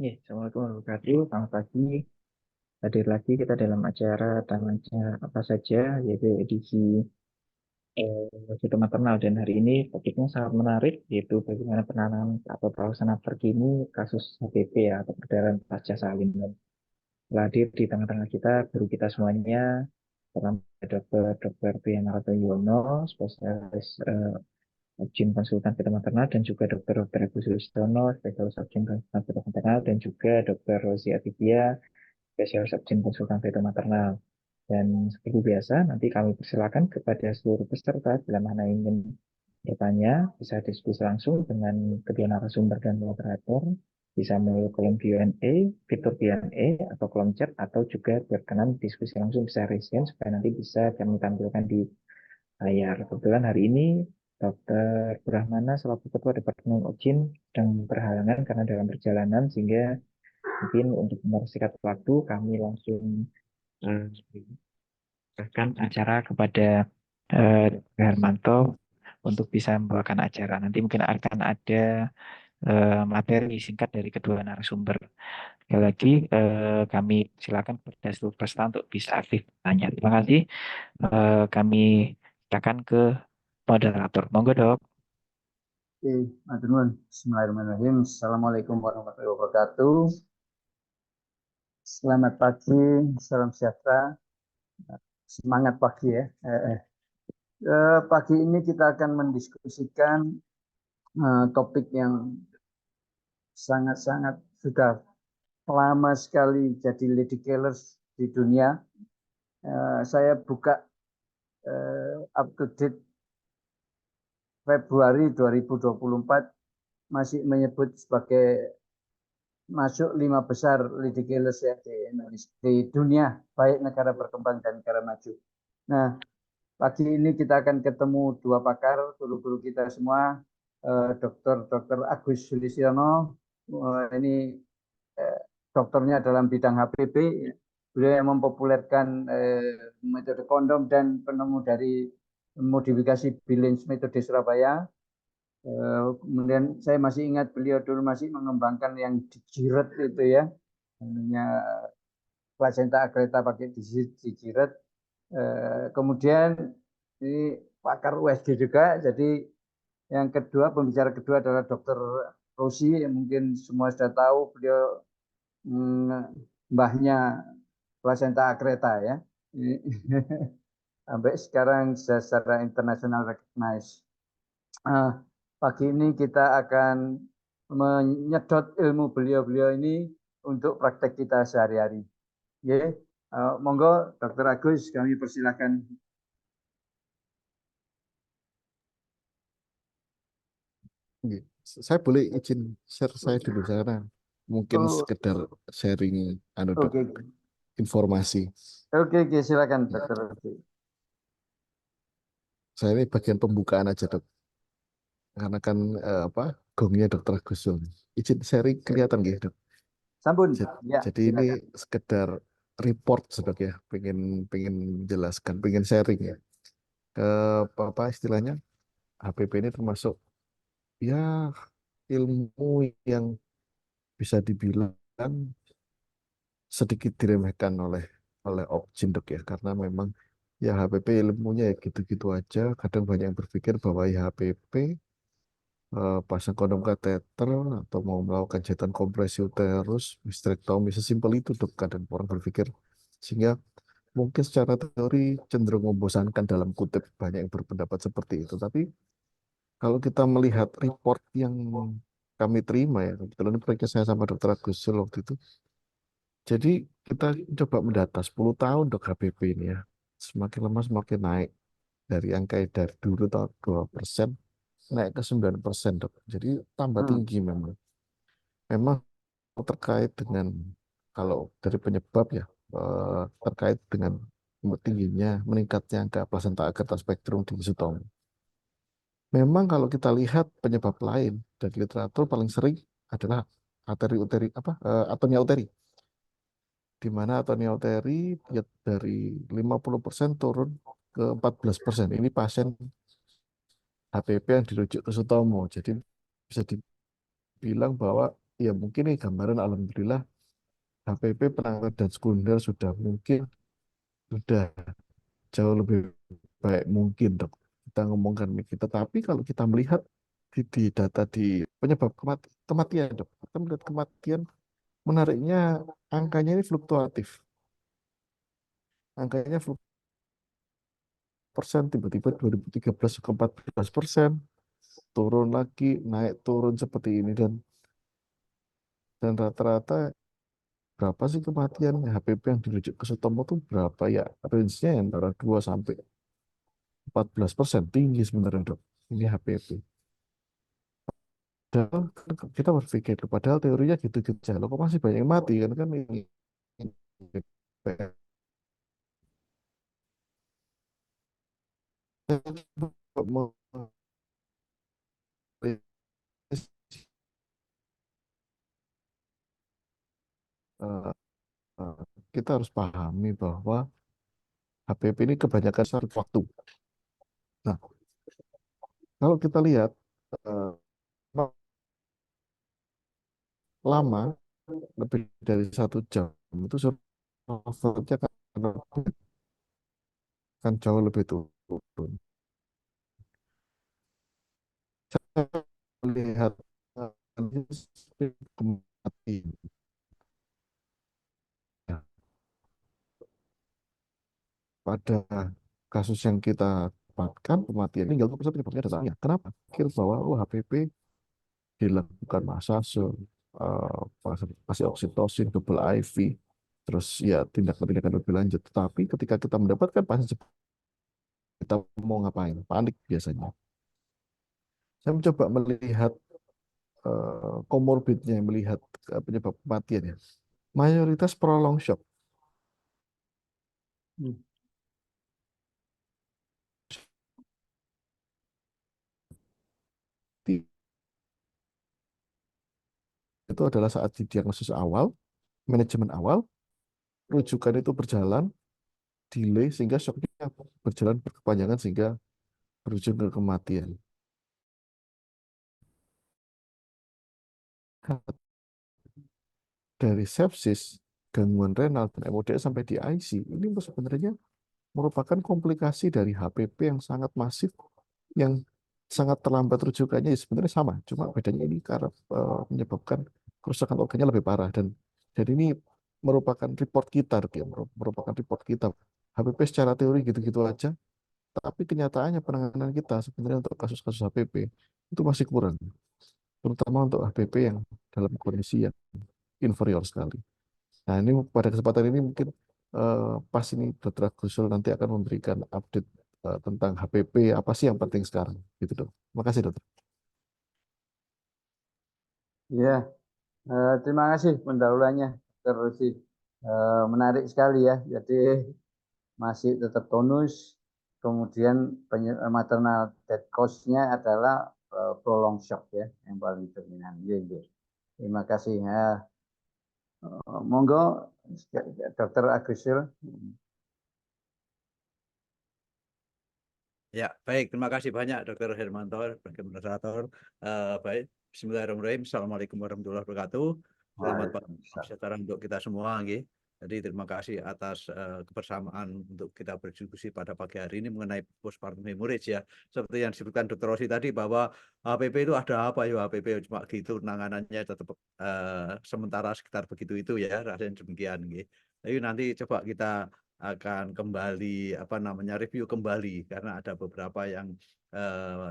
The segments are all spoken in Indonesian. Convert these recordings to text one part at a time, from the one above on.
Ya, Assalamualaikum warahmatullahi wabarakatuh. Selamat pagi. Hadir lagi kita dalam acara namanya apa saja, yaitu edisi Foto Maternal. Dan hari ini topiknya sangat menarik, yaitu bagaimana penanganan atau pelaksanaan terkini kasus HPV ya, atau perdarahan pasca salinan. Telah hadir di tengah-tengah kita, guru kita semuanya, pertama Dr. Priyanarto Yono, spesialis Objin Konsultan Vita Maternal, dan juga Dr. Agus Sulistono, spesialis Objin Konsultan Vita Maternal, dan juga Dr. Rosi Aditya, spesialis Subjin Konsultan Veto Maternal. Dan seperti biasa, nanti kami persilakan kepada seluruh peserta bila mana ingin bertanya, bisa diskusi langsung dengan kedua narasumber dan moderator, bisa melalui kolom Q&A, fitur Q&A, atau kolom chat, atau juga berkenan diskusi langsung bisa raise hand, supaya nanti bisa kami tampilkan di layar. Kebetulan hari ini Dr. Brahmana selaku Ketua Departemen Ojin sedang berhalangan karena dalam perjalanan, sehingga mungkin untuk mempersingkat waktu kami langsung serahkan acara kepada Dr. Hermanto untuk bisa membawakan acara. Nanti mungkin akan ada materi singkat dari kedua narasumber. Sekali lagi kami silakan kepada seluruh peserta untuk bisa aktif tanya. Terima kasih. Kami silakan ke moderator. Monggo dok. Oke, matur nuwun. Bismillahirrahmanirrahim. Assalamualaikum warahmatullahi wabarakatuh. Selamat pagi, salam sejahtera. Semangat pagi ya. Pagi ini kita akan mendiskusikan topik yang sangat-sangat sudah lama sekali jadi lady killers di dunia. Saya buka up to date Februari 2024 masih menyebut sebagai masuk 5 besar lady killers ya di dunia, baik negara berkembang dan negara maju. Nah, pagi ini kita akan ketemu dua pakar, guru-guru kita semua, Dr. Agus Sulistiono, ini dokternya dalam bidang HPV, beliau yang mempopulerkan metode kondom dan penemu dari modifikasi Billings metode Surabaya. Kemudian saya masih ingat beliau dulu masih mengembangkan yang dijiret itu ya, namanya placenta agreta pakai dijiret. Kemudian ini pakar USG juga. Jadi yang kedua, pembicara kedua adalah Dr. Rosi, yang mungkin semua sudah tahu beliau mbahnya placenta agreta ya. Sampai sekarang secara internasional recognized. Pagi ini kita akan menyedot ilmu beliau-beliau ini untuk praktek kita sehari-hari. Ya, monggo Dr. Agus, kami persilakan. Saya boleh izin share saya dulu karena mungkin Oh, sekedar sharing dok, oke, informasi. oke, silakan Dr. Rosi. Saya ini bagian pembukaan aja dok, karena kan apa gongnya dokter Agus Sul. Izin sharing kelihatan gitu dok. Sampun, ya, Jadi ini silakan. sekedar report dok ya, pengen pengen jelaskan, pengen sharing ya. Ke apa istilahnya HPP ini termasuk ya ilmu yang bisa dibilang sedikit diremehkan oleh Opjin dok ya, karena memang ya HPP ilmunya ya gitu-gitu aja. Kadang banyak yang berpikir bahwa ya HPP pasang kondom kateter atau mau melakukan jahitan kompresi uterus, hysterektomi sesimpel itu dok. Kadang orang berpikir, sehingga mungkin secara teori cenderung membosankan dalam kutip, banyak yang berpendapat seperti itu. Tapi kalau kita melihat report yang kami terima ya, kebetulan proyeknya saya sama Dokter Agus Sul waktu itu. Jadi kita coba mendata 10 tahun dok HPP ini ya. Semakin lama semakin naik. Dari angka dari dulu tahun 2% naik ke 9% dok. Jadi tambah Hmm, tinggi memang. Memang terkait dengan kalau dari penyebab ya terkait dengan tingginya meningkatnya angka plasenta agarta spektrum di Sutomo. Memang kalau kita lihat penyebab lain dari literatur paling sering adalah arteri uteri apa atonia uteri, di mana Atonia Uteri dia dari 50% turun ke 14%. Ini pasien HPP yang dirujuk ke Sutomo. Jadi bisa dibilang bahwa ya mungkin ini gambaran alhamdulillah HPP perangkat dan sekunder sudah mungkin sudah jauh lebih baik mungkin dok kita ngomongkan kita. Tapi kalau kita melihat di data di penyebab kematian dok, kita melihat kematian menariknya angkanya ini fluktuatif. Angkanya persen, tiba-tiba 2013 ke 14%, turun lagi, naik turun seperti ini dan rata-rata berapa sih kematian HPP yang dirujuk ke Sutomo itu berapa ya? Range-nya antara 2 sampai 14%, tinggi sebenarnya dok. Ini HPP. Padahal kita berpikir, padahal teorinya gitu-gitu aja. Loh, kok masih banyak yang mati kan kan ini. Kita harus pahami bahwa HPP ini kebanyakan satu waktu. Nah, kalau kita lihat eh, lama lebih dari 1 jam itu survival-nya kan jauh lebih turun. Saya melihat kematian pada kasus yang kita dapatkan kematian ini 30% penyebabnya dasarnya. Kenapa? Pikir bahwa HPP dilakukan massase, kasih oksitosin, double IV, terus ya tindakan-tindakan lebih lanjut. Tetapi ketika kita mendapatkan pasien kita mau ngapain? Panik biasanya. Saya mencoba melihat komorbidnya, melihat penyebab kematian ya. Mayoritas prolong shock. Hmm. Itu adalah saat didiagnosis awal, manajemen awal, rujukan itu berjalan, delay sehingga shocknya berjalan berkepanjangan sehingga berujung ke kematian. Dari sepsis, gangguan renal, dan MODS sampai di IC, ini sebenarnya merupakan komplikasi dari HPP yang sangat masif, yang sangat terlambat rujukannya ya sebenarnya sama, cuma bedanya ini karena menyebabkan kerusakan organnya lebih parah dan ini merupakan report kita, dia merupakan report kita. HPP secara teori gitu-gitu aja, tapi kenyataannya penanganan kita sebenarnya untuk kasus-kasus HPP itu masih kurang, terutama untuk HPP yang dalam kondisi yang inferior sekali. Nah, ini pada kesempatan ini mungkin pas ini Dr. Agustul nanti akan memberikan update tentang HPP, apa sih yang penting sekarang, gitu dok. Terima kasih dokter. Ya, terima kasih pendahuluannya, Dr. Rusi. Menarik sekali ya. Jadi masih tetap tonus. Kemudian maternal death cause-nya adalah prolonged shock ya, yang paling dominan. Ya, ya. Terima kasih. Ya. Monggo, Dr. Agustul. Ya, baik. Terima kasih banyak Dr. Hermanto sebagai moderator. Baik, Bismillahirrahmanirrahim. Assalamualaikum warahmatullahi wabarakatuh. Selamat pagi sejahtera untuk kita semua. Nggih. Jadi terima kasih atas kebersamaan untuk kita berdiskusi pada pagi hari ini mengenai postpartum hemorrhage ya. Seperti yang disebutkan Dr. Rosi tadi bahwa HPP itu ada apa ya, HPP cuma gitu penanganannya tetap sementara sekitar begitu itu ya, rasanya demikian. Nggih. Tapi nanti coba kita akan kembali review kembali karena ada beberapa yang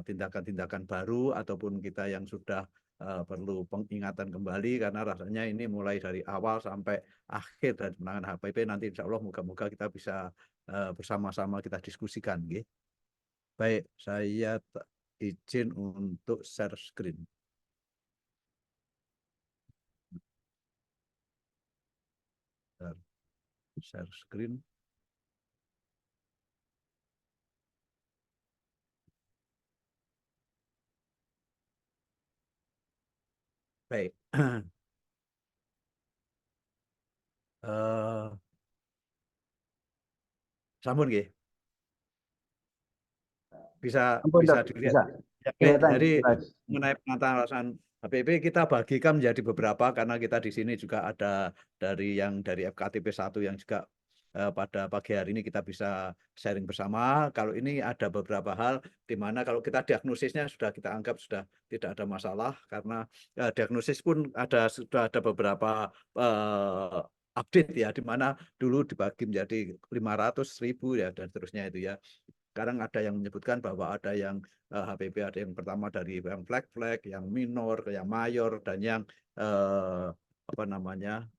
tindakan-tindakan baru ataupun kita yang sudah perlu pengingatan kembali karena rasanya ini mulai dari awal sampai akhir dari penanganan HPP nanti insya Allah moga-moga kita bisa bersama-sama kita diskusikan. Gitu. Baik, saya izin untuk share screen. Share screen. Baik. Sampun nggih. Bisa Ampun, bisa dok. dilihat. Bisa. Ya, baik. Kelihatan. Jadi Jelas. mengenai penataran HPP kita bagikan menjadi beberapa karena kita di sini juga ada dari FKTP 1 yang juga pada pagi hari ini kita bisa sharing bersama. Kalau ini ada beberapa hal di mana kalau kita diagnosisnya sudah kita anggap sudah tidak ada masalah karena diagnosis pun sudah ada beberapa update ya, di mana dulu dibagi menjadi 500, 1000 ya dan seterusnya itu ya. Sekarang ada yang menyebutkan bahwa ada yang HPP, ada yang pertama dari yang flag, yang minor, yang mayor, dan yang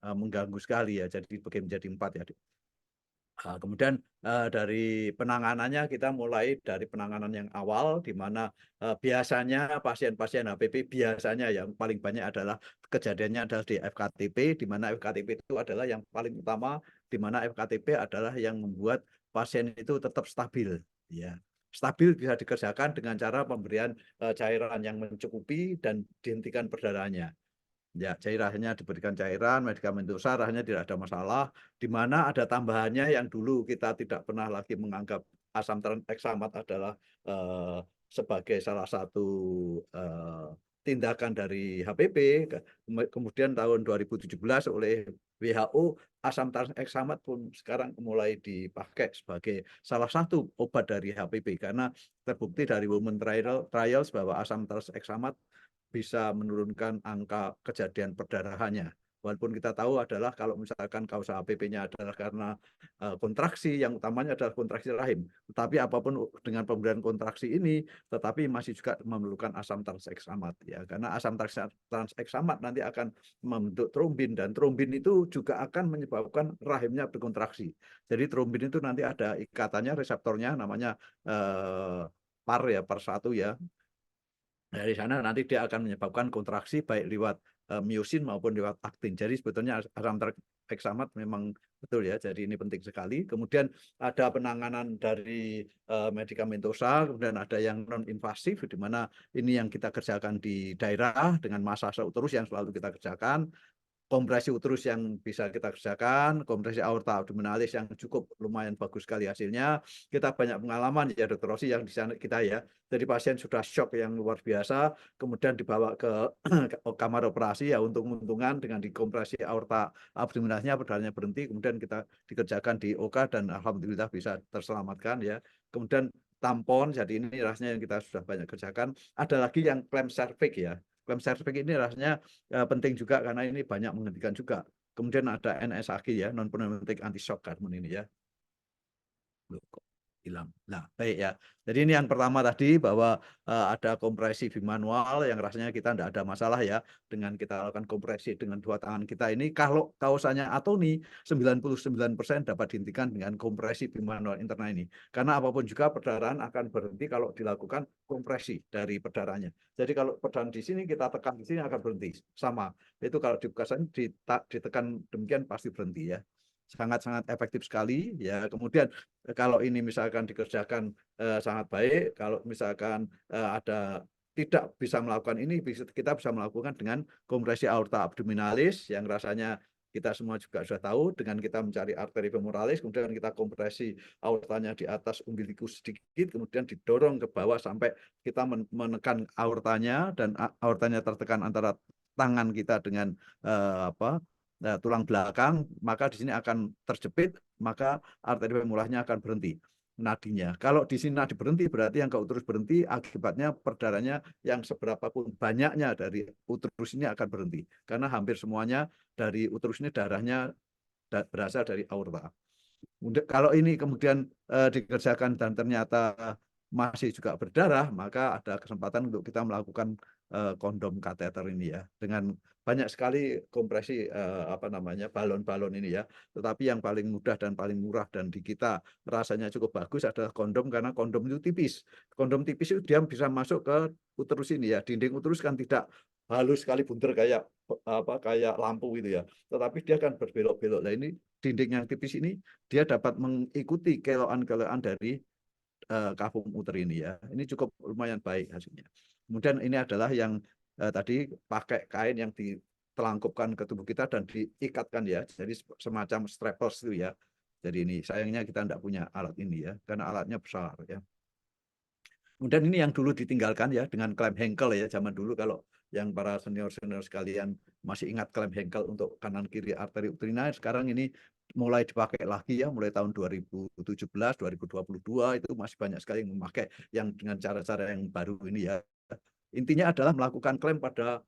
mengganggu sekali ya. Jadi bagi menjadi 4 ya. Kemudian dari penanganannya kita mulai dari penanganan yang awal, di mana biasanya pasien-pasien HPP biasanya yang paling banyak adalah kejadiannya adalah di FKTP, di mana FKTP itu adalah yang paling utama, di mana FKTP adalah yang membuat pasien itu tetap stabil. Ya, stabil bisa dikerjakan dengan cara pemberian cairan yang mencukupi dan dihentikan perdarahannya. Ya, cairannya diberikan cairan, medikamentosa, rasanya tidak ada masalah. Di mana ada tambahannya yang dulu kita tidak pernah lagi menganggap asam tranexamat adalah sebagai salah satu tindakan dari HPP. Kemudian tahun 2017 oleh WHO, asam tranexamat pun sekarang mulai dipakai sebagai salah satu obat dari HPP karena terbukti dari Women Trials bahwa asam tranexamat bisa menurunkan angka kejadian perdarahannya. Walaupun kita tahu adalah kalau misalkan kausa HPP-nya adalah karena kontraksi, yang utamanya adalah kontraksi rahim. Tetapi apapun dengan pemberian kontraksi ini, tetapi masih juga memerlukan asam transeksamat. Ya, karena asam transeksamat nanti akan membentuk trombin, dan trombin itu juga akan menyebabkan rahimnya berkontraksi. Jadi trombin itu nanti ada ikatannya, reseptornya namanya PAR1 ya. Dari sana nanti dia akan menyebabkan kontraksi baik lewat miosin maupun lewat aktin. Jadi sebetulnya asam tranexamat memang betul ya. Jadi ini penting sekali. Kemudian ada penanganan dari medikamentosa, kemudian ada yang non invasif di mana ini yang kita kerjakan di daerah dengan massase uterus yang selalu kita kerjakan. Kompresi uterus yang bisa kita kerjakan, kompresi aorta abdominalis yang cukup lumayan bagus sekali hasilnya. Kita banyak pengalaman ya Dr. Rosi yang di sana kita ya. Jadi pasien sudah shock yang luar biasa, kemudian dibawa ke kamar operasi ya untung-untungan dengan dikompresi aorta abdominalisnya, perdarahannya berhenti, kemudian kita dikerjakan di OK dan alhamdulillah bisa terselamatkan ya. Kemudian tampon, jadi ini rasanya yang kita sudah banyak kerjakan. Ada lagi yang klem cervix ya. Klem cervix ini rasanya penting juga karena ini banyak menghentikan juga. Kemudian ada NSAG ya, non pneumatic anti shock hormone ini ya. Loh, kok hilang. Nah, baik ya. Jadi ini yang pertama tadi bahwa ada kompresi bimanual yang rasanya kita tidak ada masalah ya dengan kita lakukan kompresi dengan dua tangan kita ini. Kalau kausanya atoni 99% dapat dihentikan dengan kompresi bimanual internal ini. Karena apapun juga perdarahan akan berhenti kalau dilakukan kompresi dari perdarahannya. Jadi kalau perdarahan di sini kita tekan di sini akan berhenti. Sama. Itu kalau ditekan demikian pasti berhenti ya. Sangat-sangat efektif sekali ya. Kemudian kalau ini misalkan dikerjakan sangat baik, kalau misalkan ada tidak bisa melakukan ini, kita bisa melakukan dengan kompresi aorta abdominalis yang rasanya kita semua juga sudah tahu, dengan kita mencari arteri femoralis, kemudian kita kompresi aortanya di atas umbilikus sedikit, kemudian didorong ke bawah sampai kita menekan aortanya, dan aortanya tertekan antara tangan kita dengan tulang belakang, maka di sini akan terjepit, maka arteri femoralnya akan berhenti nadinya. Kalau di sini nadi berhenti, berarti yang ke uterus berhenti, akibatnya perdarahannya yang seberapapun banyaknya dari uterus ini akan berhenti. Karena hampir semuanya dari uterus ini darahnya berasal dari aorta. Kalau ini kemudian dikerjakan dan ternyata masih juga berdarah, maka ada kesempatan untuk kita melakukan kondom kateter ini ya, dengan banyak sekali kompresi balon-balon ini ya. Tetapi yang paling mudah dan paling murah dan di kita rasanya cukup bagus adalah kondom, karena kondom itu tipis. Kondom tipis itu dia bisa masuk ke uterus ini ya. Dinding uterus kan tidak halus sekali bunter kayak lampu gitu ya. Tetapi dia kan berbelok-belok. Nah ini dinding yang tipis ini dia dapat mengikuti keloan-keloan dari kafum uter ini ya. Ini cukup lumayan baik hasilnya. Kemudian ini adalah yang tadi pakai kain yang ditelangkupkan ke tubuh kita dan diikatkan ya. Jadi semacam strappers itu ya. Jadi ini sayangnya kita tidak punya alat ini ya, karena alatnya besar ya. Kemudian ini yang dulu ditinggalkan ya dengan klem Henkel ya, zaman dulu kalau yang para senior-senior sekalian masih ingat klaim Henkel untuk kanan kiri arteri uterina, sekarang ini mulai dipakai lagi ya, mulai tahun 2017, 2022 itu masih banyak sekali yang memakai yang dengan cara-cara yang baru ini ya. Intinya adalah melakukan klaim pada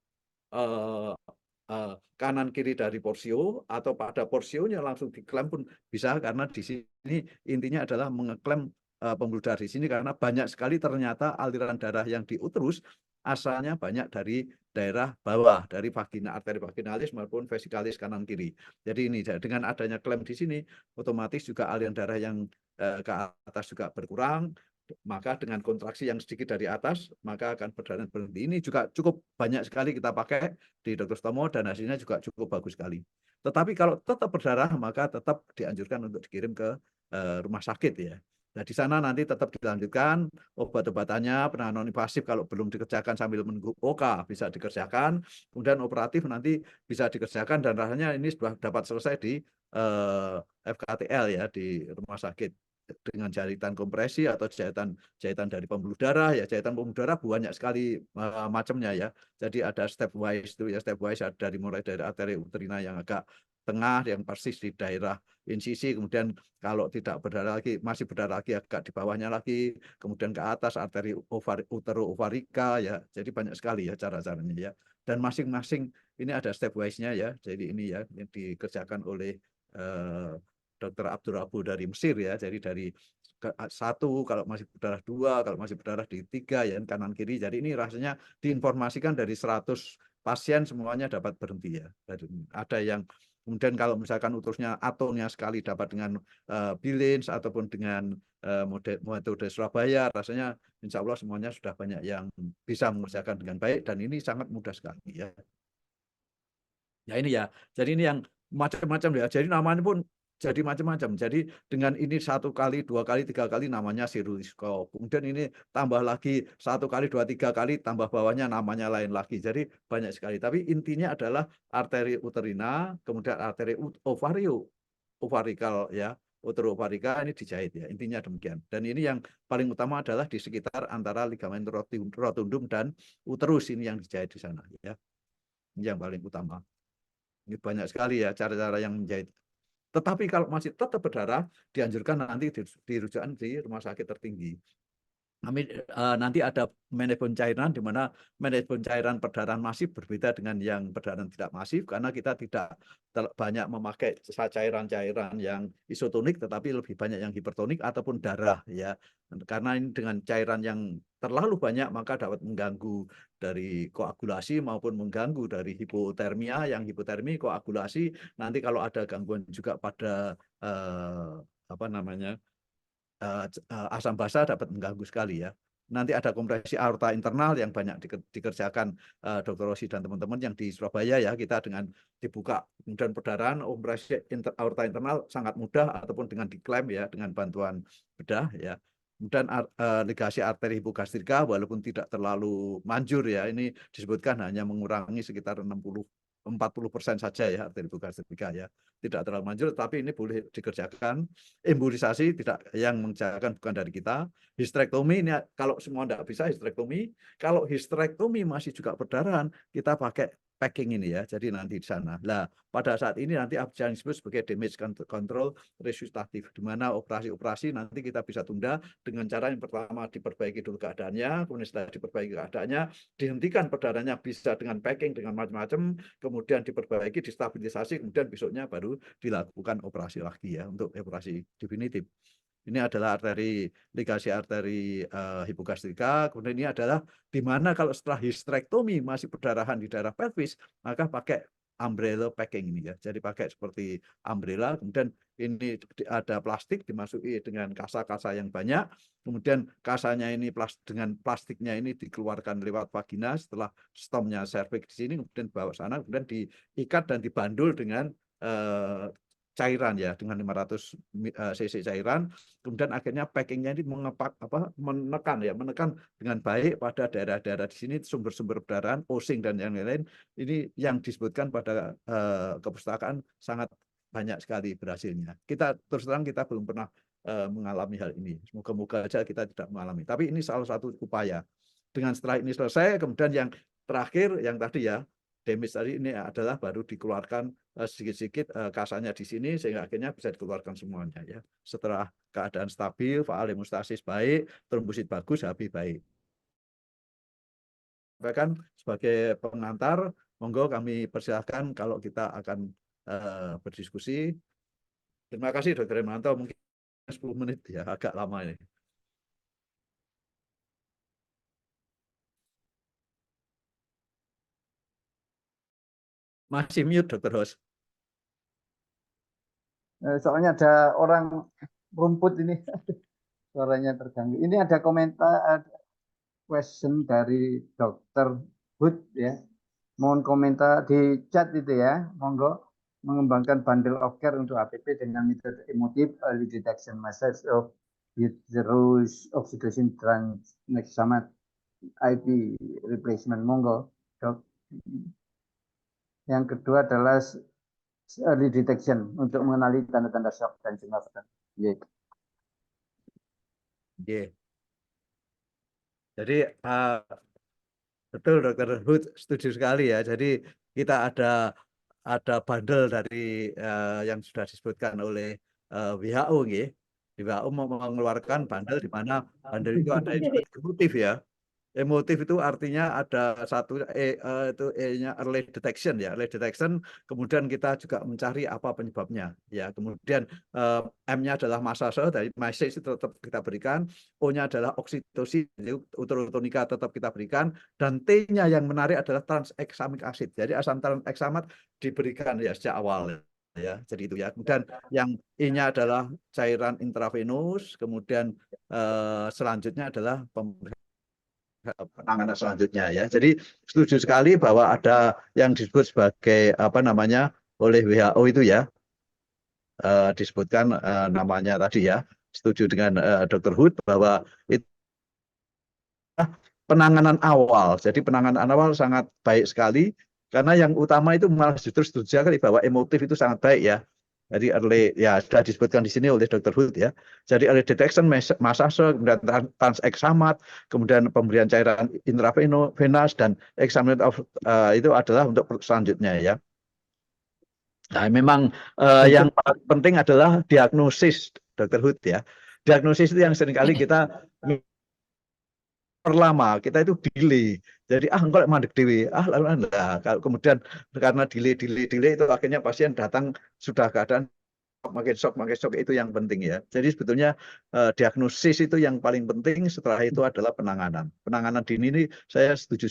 kanan kiri dari porsio atau pada porsionya langsung diklaim pun bisa, karena di sini intinya adalah mengeklaim pembuluh darah di sini karena banyak sekali ternyata aliran darah yang di uterus asalnya banyak dari daerah bawah, dari vagina, arteri vaginalis maupun vesikalis kanan kiri. Jadi ini dengan adanya klaim di sini otomatis juga aliran darah yang ke atas juga berkurang, maka dengan kontraksi yang sedikit dari atas maka akan berdarah berhenti. Ini juga cukup banyak sekali kita pakai di Dr. Sutomo dan hasilnya juga cukup bagus sekali. Tetapi kalau tetap berdarah maka tetap dianjurkan untuk dikirim ke rumah sakit ya. Nah, di sana nanti tetap dilanjutkan obat-obatannya, penanganan invasif kalau belum dikerjakan sambil menunggu OK bisa dikerjakan, kemudian operatif nanti bisa dikerjakan dan rasanya ini sudah dapat selesai di FKTL ya, di rumah sakit dengan jahitan kompresi atau jahitan dari pembuluh darah ya. Jahitan pembuluh darah banyak sekali macamnya ya. Jadi ada stepwise itu ya, stepwise dari mulai dari arteri uterina yang agak tengah yang persis di daerah insisi, kemudian kalau tidak berdarah lagi masih berdarah lagi agak di bawahnya lagi, kemudian ke atas arteri utero-ovarika ya. Jadi banyak sekali ya cara-caranya ya. Dan masing-masing ini ada stepwise-nya ya. Jadi ini ya yang dikerjakan oleh Dr. Abdul Rabu dari Mesir ya. Jadi dari satu, kalau masih berdarah dua, kalau masih berdarah di tiga ya kanan kiri. Jadi ini rasanya diinformasikan dari 100 pasien semuanya dapat berhenti ya. Ada yang kemudian kalau misalkan uterusnya atonnya sekali dapat dengan Billings ataupun dengan metode Surabaya, rasanya insya Allah semuanya sudah banyak yang bisa mengerjakan dengan baik dan ini sangat mudah sekali ya. Ya ini ya, jadi ini yang macam-macam ya. Jadi namanya pun jadi macam-macam. Jadi dengan ini 1 kali, 2 kali, 3 kali namanya Siruliskop. Kemudian ini tambah lagi 1 kali, 2, 3 kali, tambah bawahnya namanya lain lagi. Jadi banyak sekali. Tapi intinya adalah arteri uterina, kemudian arteri ovarikal ya, uterovarika ini dijahit ya. Intinya demikian. Dan ini yang paling utama adalah di sekitar antara ligamen rotundum dan uterus ini yang dijahit di sana ya. Ini yang paling utama. Ini banyak sekali ya cara-cara yang menjahit. Tetapi kalau masih tetap berdarah, dianjurkan nanti dirujukan di rumah sakit tertinggi. Nanti ada manajemen cairan, di mana manajemen cairan perdarahan masif berbeda dengan yang perdarahan tidak masif, karena kita tidak banyak memakai cairan-cairan yang isotonik, tetapi lebih banyak yang hipertonik ataupun darah ya. Karena ini dengan cairan yang terlalu banyak maka dapat mengganggu dari koagulasi maupun mengganggu dari hipotermia. Yang hipotermi, koagulasi, nanti kalau ada gangguan juga pada asam basa dapat mengganggu sekali ya. Nanti ada kompresi aorta internal yang banyak dikerjakan Dr. Rosi dan teman-teman yang di Surabaya ya. Kita dengan dibuka kemudian perdarahan, kompresi aorta internal sangat mudah ataupun dengan diklaim ya dengan bantuan bedah ya. Kemudian ligasi arteri hipogastrika walaupun tidak terlalu manjur ya, ini disebutkan hanya mengurangi sekitar 40% saja ya arteri hipogastrika ya, tidak terlalu manjur, tapi ini boleh dikerjakan. Embolisasi tidak, yang mengerjakan bukan dari kita. Histrektomi ini kalau semua tidak bisa histrektomi, kalau histrektomi masih juga perdarahan kita pakai packing ini ya, jadi nanti di sana. Nah, pada saat ini nanti yang disebut sebagai damage control resusitatif, di mana operasi-operasi nanti kita bisa tunda dengan cara yang pertama diperbaiki dulu keadaannya, kemudian setelah diperbaiki keadaannya, dihentikan perdarahannya bisa dengan packing, dengan macam-macam, kemudian diperbaiki, distabilisasi, kemudian besoknya baru dilakukan operasi lagi ya, untuk operasi definitif. Ini adalah ligasi arteri hipogastrika. Kemudian ini adalah di mana kalau setelah histrektomi masih perdarahan di daerah pelvis, maka pakai umbrella packing ini ya. Jadi pakai seperti umbrella, kemudian ini ada plastik dimasuki dengan kasa-kasa yang banyak. Kemudian kasanya ini dengan plastiknya ini dikeluarkan lewat vagina setelah stomnya cervix di sini, kemudian bawa sana, kemudian diikat dan dibandul dengan cairan ya, dengan 500 cc cairan, kemudian akhirnya packingnya ini menekan dengan baik pada daerah-daerah di sini sumber-sumber perdarahan, osing dan yang lain-lain. Ini yang disebutkan pada kepustakaan sangat banyak sekali berhasilnya. Kita terus terang kita belum pernah mengalami hal ini. Semoga-moga aja kita tidak mengalami. Tapi ini salah satu upaya. Dengan setelah ini selesai, kemudian yang terakhir yang tadi ya, damage tadi ini adalah baru dikeluarkan sedikit-sedikit kasarnya di sini sehingga akhirnya bisa dikeluarkan semuanya ya. Setelah keadaan stabil, faal hemostasis baik, trombosit bagus, HB baik. Bahkan sebagai pengantar, monggo kami persilahkan kalau kita akan berdiskusi. Terima kasih Dr. Hermanto, mungkin 10 menit ya, agak lama ini. Masih mute Dr. Host. Soalnya ada orang rumput ini, suaranya terganggu. Ini ada komentar, ada question dari Dr. Hood ya. Mohon komentar di chat itu ya, monggo. Mengembangkan bundle of care untuk HPP dengan metode emotif early detection massage of uterus oxytocin tranexamat IP replacement, monggo dok. Yang kedua adalah early detection untuk mengenali tanda-tanda shock dan jembatan. Jadi betul Dr. Hood, setuju sekali ya. Jadi kita ada bundle dari yang sudah disebutkan oleh WHO nggih. WHO mau mengeluarkan bundle di mana bundle itu ada yang disebut emotif ya. Emotif itu artinya ada satu itu E-nya early detection ya. Early detection, kemudian kita juga mencari apa penyebabnya ya. Kemudian M-nya adalah massage, dari massage itu tetap kita berikan. O-nya adalah oksitosin, uterotonika tetap kita berikan, dan T-nya yang menarik adalah tranexamic acid. Jadi asam tranexamat diberikan ya sejak awal ya. Jadi itu ya. Kemudian yang I-nya adalah cairan intravenous, kemudian selanjutnya adalah penanganan selanjutnya ya. Jadi setuju sekali bahwa ada yang disebut sebagai apa namanya oleh WHO itu ya, disebutkan namanya tadi ya. Setuju dengan Dr. Hood bahwa itu penanganan awal. Jadi penanganan awal sangat baik sekali karena yang utama itu malah justru setuju sekali bahwa emotif itu sangat baik ya. Jadi early ya sudah disebutkan di sini oleh Dr. Hood ya. Jadi early detection, massage, kemudian tranexamat, kemudian pemberian cairan intravenous dan examination of itu adalah untuk selanjutnya ya. Nah, memang yang paling penting adalah diagnosis Dr. Hood ya. Diagnosis itu yang seringkali kita perlama, kita itu delay. Jadi engkau mandek dewi, lalu kalau kemudian karena delay itu akhirnya pasien datang sudah keadaan makin shock itu yang penting ya. Jadi sebetulnya diagnosis itu yang paling penting, setelah itu adalah penanganan. Penanganan dini ini saya setuju.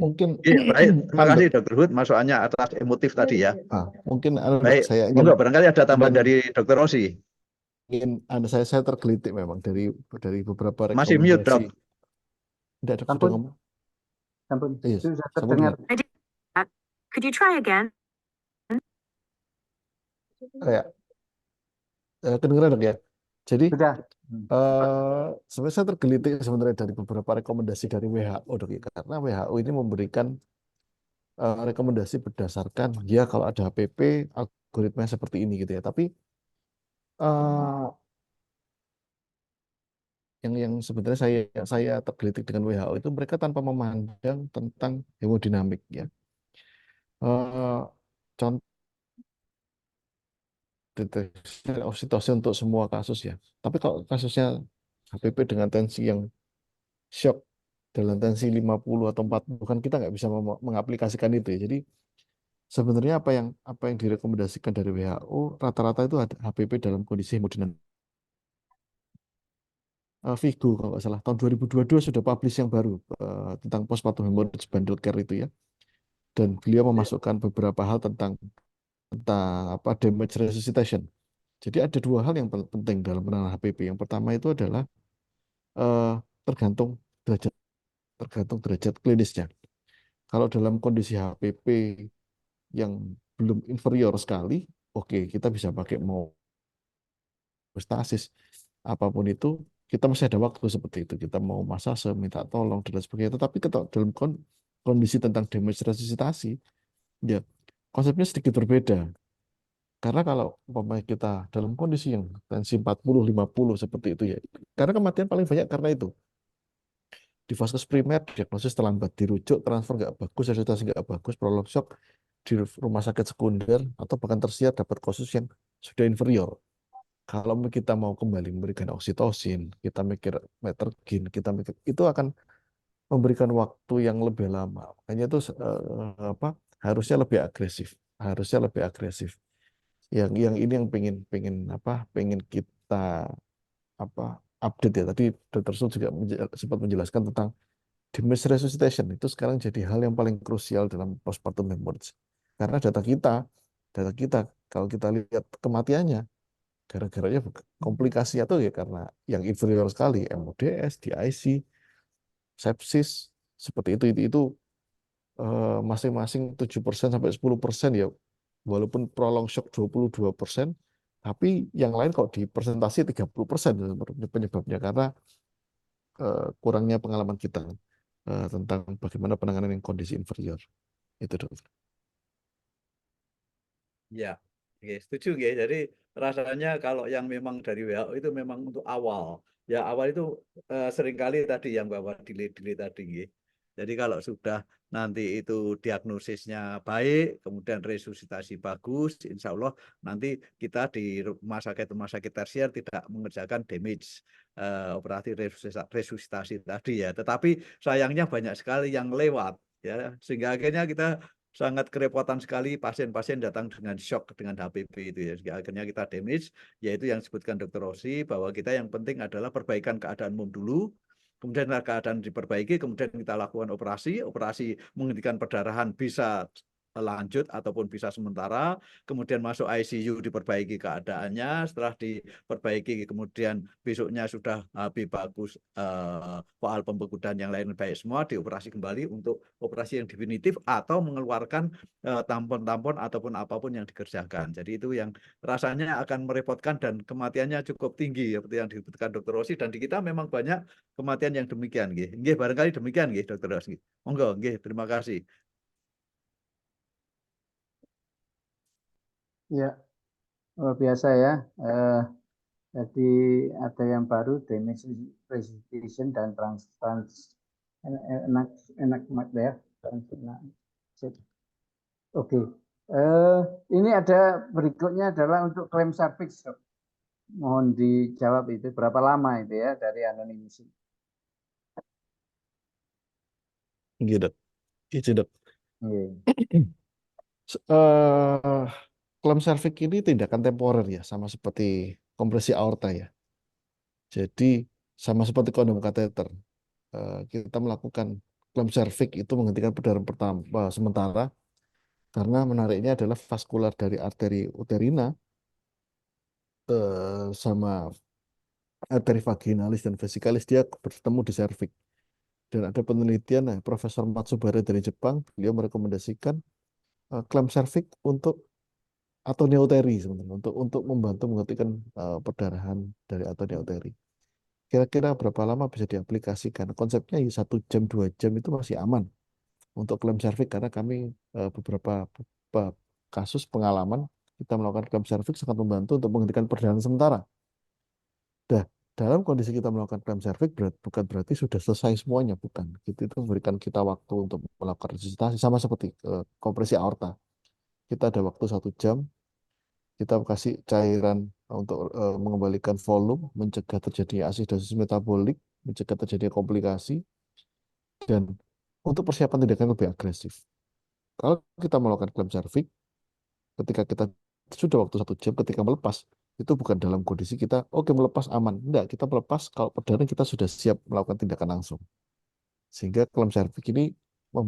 Mungkin baik, terima kasih Dr. Hood masukannya atas emotif tadi ya. Mungkin baik, saya enggak barangkali ada tambahan dari Dr. Rosi. Mungkin saya tergelitik memang dari beberapa rekomendasi. Masih mute, Dok. Tidak ada sudah ngomong. Sampun. Yes, Sudah terdengar. Could you try again? Kayak kedengeran dok ya. Jadi Sudah. sebenarnya saya tergelitik sebenarnya dari beberapa rekomendasi dari WHO dok ya. Karena WHO ini memberikan rekomendasi berdasarkan ya kalau ada HPP algoritma seperti ini gitu ya. Tapi yang sebenarnya saya tergelitik dengan WHO itu mereka tanpa memandang tentang hemodinamik ya. Contoh deteksi oksitosin untuk semua kasus ya. Tapi kalau kasusnya HPP dengan tensi yang shock dalam tensi 50 atau 40 kan kita nggak bisa mengaplikasikan itu ya. Jadi sebenarnya apa yang direkomendasikan dari WHO rata-rata itu ada HPP dalam kondisi hemodinamik. Vigo kalau nggak salah tahun 2022 sudah publish yang baru tentang postpartum hemorrhage bundle care itu ya. Dan beliau memasukkan beberapa hal tentang apa damage resuscitation. Jadi ada dua hal yang penting dalam penanganan HPP. Yang pertama itu adalah tergantung derajat klinisnya. Kalau dalam kondisi HPP yang belum inferior sekali, oke, kita bisa pakai mau hemostasis apapun itu, kita masih ada waktu seperti itu. Kita mau massage, minta tolong dan sebagainya. Tetapi dalam kondisi tentang damage resusitasi, ya konsepnya sedikit berbeda. Karena kalau umpamanya kita dalam kondisi yang tensi 40-50 seperti itu ya, karena kematian paling banyak karena itu. Di vaskes primer, diagnosis terlambat, dirujuk, transfer nggak bagus, resultasi nggak bagus, prolong shock di rumah sakit sekunder, atau bahkan tersier dapat kasus yang sudah inferior. Kalau kita mau kembali memberikan oksitosin, kita mikir metergin, kita mikir, itu akan memberikan waktu yang lebih lama. Makanya itu harusnya lebih agresif, harusnya lebih agresif. Yang ini yang pengen kita update ya. Tadi Dr. Sun juga sempat menjelaskan tentang demise resuscitation. Itu sekarang jadi hal yang paling krusial dalam postpartum hemorrhage. Karena data kita kalau kita lihat kematiannya, gara-garanya komplikasi atau ya karena yang inferior sekali, MODS, DIC, sepsis, seperti itu masing-masing 7% sampai 10% ya, walaupun prolong shock 22%, tapi yang lain kok di persentase 30% penyebabnya karena kurangnya pengalaman kita tentang bagaimana penanganan yang kondisi inferior. Itu dokter. Ya, oke, setuju nggih. Jadi rasanya kalau yang memang dari WHO itu memang untuk awal. Ya awal itu seringkali tadi yang bahwa delay tadi nggih. Jadi kalau sudah nanti itu diagnosisnya baik, kemudian resusitasi bagus, insya Allah nanti kita di rumah sakit tersier tidak mengerjakan damage operasi resusitasi tadi ya. Tetapi sayangnya banyak sekali yang lewat ya, sehingga akhirnya kita sangat kerepotan sekali pasien-pasien datang dengan shock dengan HPV itu ya. Sehingga akhirnya kita damage, yaitu yang disebutkan Dr. Rossi, bahwa kita yang penting adalah perbaikan keadaan umum dulu, kemudian keadaan diperbaiki, kemudian kita lakukan operasi menghentikan perdarahan bisa lanjut ataupun bisa sementara, kemudian masuk ICU diperbaiki keadaannya, setelah diperbaiki kemudian besoknya sudah habis bagus faal pembekuan yang lain baik semua, dioperasi kembali untuk operasi yang definitif atau mengeluarkan tampon-tampon ataupun apapun yang dikerjakan. Jadi itu yang rasanya akan merepotkan dan kematiannya cukup tinggi seperti yang disebutkan Dr. Rossi, dan di kita memang banyak kematian yang demikian nggih. Nggih barangkali demikian nggih Dr. Rossi. Monggo nggih, terima kasih. Ya, luar biasa ya. Jadi ada yang baru, damage resuscitation dan enak ya. Oke. Ini ada berikutnya adalah untuk klaim serviks. Mohon dijawab itu berapa lama itu ya dari anonimus. Gitu dok. Itu dok. Iya. Klaim serviks ini tindakan temporer ya, sama seperti kompresi aorta ya. Jadi sama seperti kondom kateter. Kita melakukan klaim serviks itu menghentikan perdarahan pertama sementara karena menariknya adalah vaskular dari arteri uterina sama arteri vaginalis dan vesikalis dia bertemu di serviks. Dan ada penelitian, Profesor Matsubara dari Jepang, beliau merekomendasikan klaim serviks untuk atonia uteri sebenarnya, untuk membantu menghentikan perdarahan dari atonia uteri. Kira-kira berapa lama bisa diaplikasikan? Konsepnya ya 1 jam 2 jam itu masih aman untuk klaim serviks karena kami beberapa kasus pengalaman kita melakukan klaim serviks sangat membantu untuk menghentikan perdarahan sementara. Dah, dalam kondisi kita melakukan klaim serviks bukan berarti sudah selesai semuanya, bukan. Itu memberikan kita waktu untuk melakukan resusitasi sama seperti kompresi aorta. Kita ada waktu 1 jam, kita kasih cairan untuk mengembalikan volume, mencegah terjadi asidosis metabolik, mencegah terjadi komplikasi, dan untuk persiapan tindakan lebih agresif. Kalau kita melakukan klaim serviks, ketika kita sudah waktu 1 jam, ketika melepas, itu bukan dalam kondisi kita, oke melepas aman. Enggak, kita melepas kalau perdana kita sudah siap melakukan tindakan langsung. Sehingga klaim serviks ini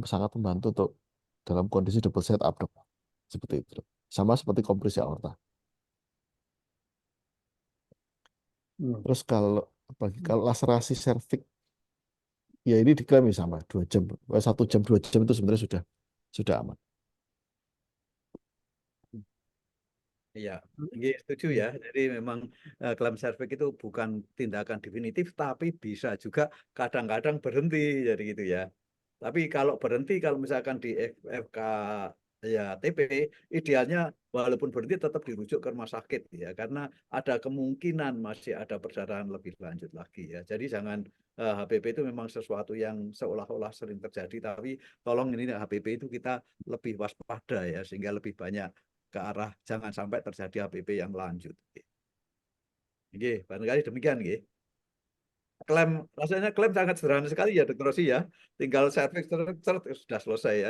sangat membantu untuk dalam kondisi double setup, dok. Seperti itu, dok. Sama seperti kompresi aorta. Terus kalau laserasi serviks, ya ini diklaim sama 2 jam, 1 jam 2 jam itu sebenarnya sudah aman. Iya, setuju ya. Jadi memang klaim serviks itu bukan tindakan definitif, tapi bisa juga kadang-kadang berhenti, jadi gitu ya. Tapi kalau berhenti, kalau misalkan di FK ya TB, idealnya walaupun berhenti tetap dirujuk ke rumah sakit ya, karena ada kemungkinan masih ada perdarahan lebih lanjut lagi ya. Jadi jangan HPP itu memang sesuatu yang seolah-olah sering terjadi, tapi tolong ini HPP itu kita lebih waspada ya, sehingga lebih banyak ke arah jangan sampai terjadi HPP yang lanjut. Oke, barangkali demikian, nggih. Rasanya klaim sangat sederhana sekali ya Dr. Rosi ya. Tinggal service sudah selesai ya.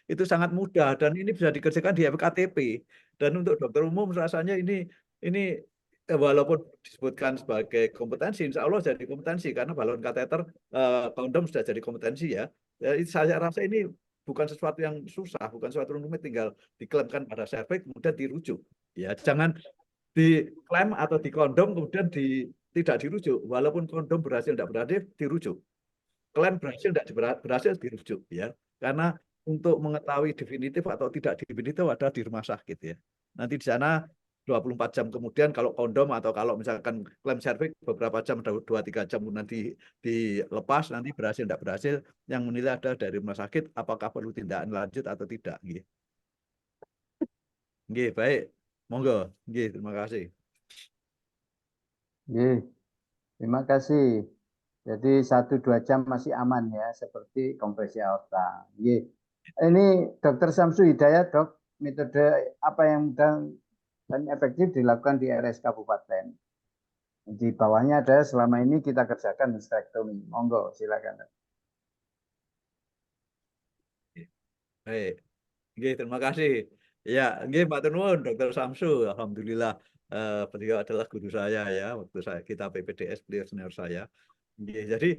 Itu sangat mudah dan ini bisa dikerjakan di FKTP. Dan untuk dokter umum rasanya ini walaupun disebutkan sebagai kompetensi, insya Allah jadi kompetensi karena balon kateter kondom sudah jadi kompetensi ya. Saya rasa ini bukan sesuatu yang susah, bukan sesuatu yang rumit, tinggal diklaimkan pada service kemudian dirujuk. Ya, jangan diklaim atau dikondom kemudian tidak dirujuk. Walaupun kondom berhasil tidak berhasil dirujuk. Klaim berhasil tidak berhasil dirujuk ya. Karena untuk mengetahui definitif atau tidak definitif ada di rumah sakit ya. Nanti di sana 24 jam kemudian kalau kondom atau kalau misalkan klaim serviks beberapa jam, 2-3 jam nanti dilepas, nanti berhasil tidak berhasil, yang menilai ada dari rumah sakit apakah perlu tindakan lanjut atau tidak. Nggih, baik. Monggo. Nggih, terima kasih. Nggih, terima kasih. Jadi 1-2 jam masih aman ya, seperti kompresi aorta. Nggih. Ini Dr. Samsu Hidayat, Dok, metode apa yang mudah dan efektif dilakukan di RS Kabupaten. Di bawahnya ada selama ini kita kerjakan hysterektomi. Monggo, silakan. Baik. Nggih, terima kasih. Ya, nggih Pak Nuwun, Dr. Samsu. Alhamdulillah beliau adalah guru saya ya, waktu kita PPDS beliau senior saya. Nggih, jadi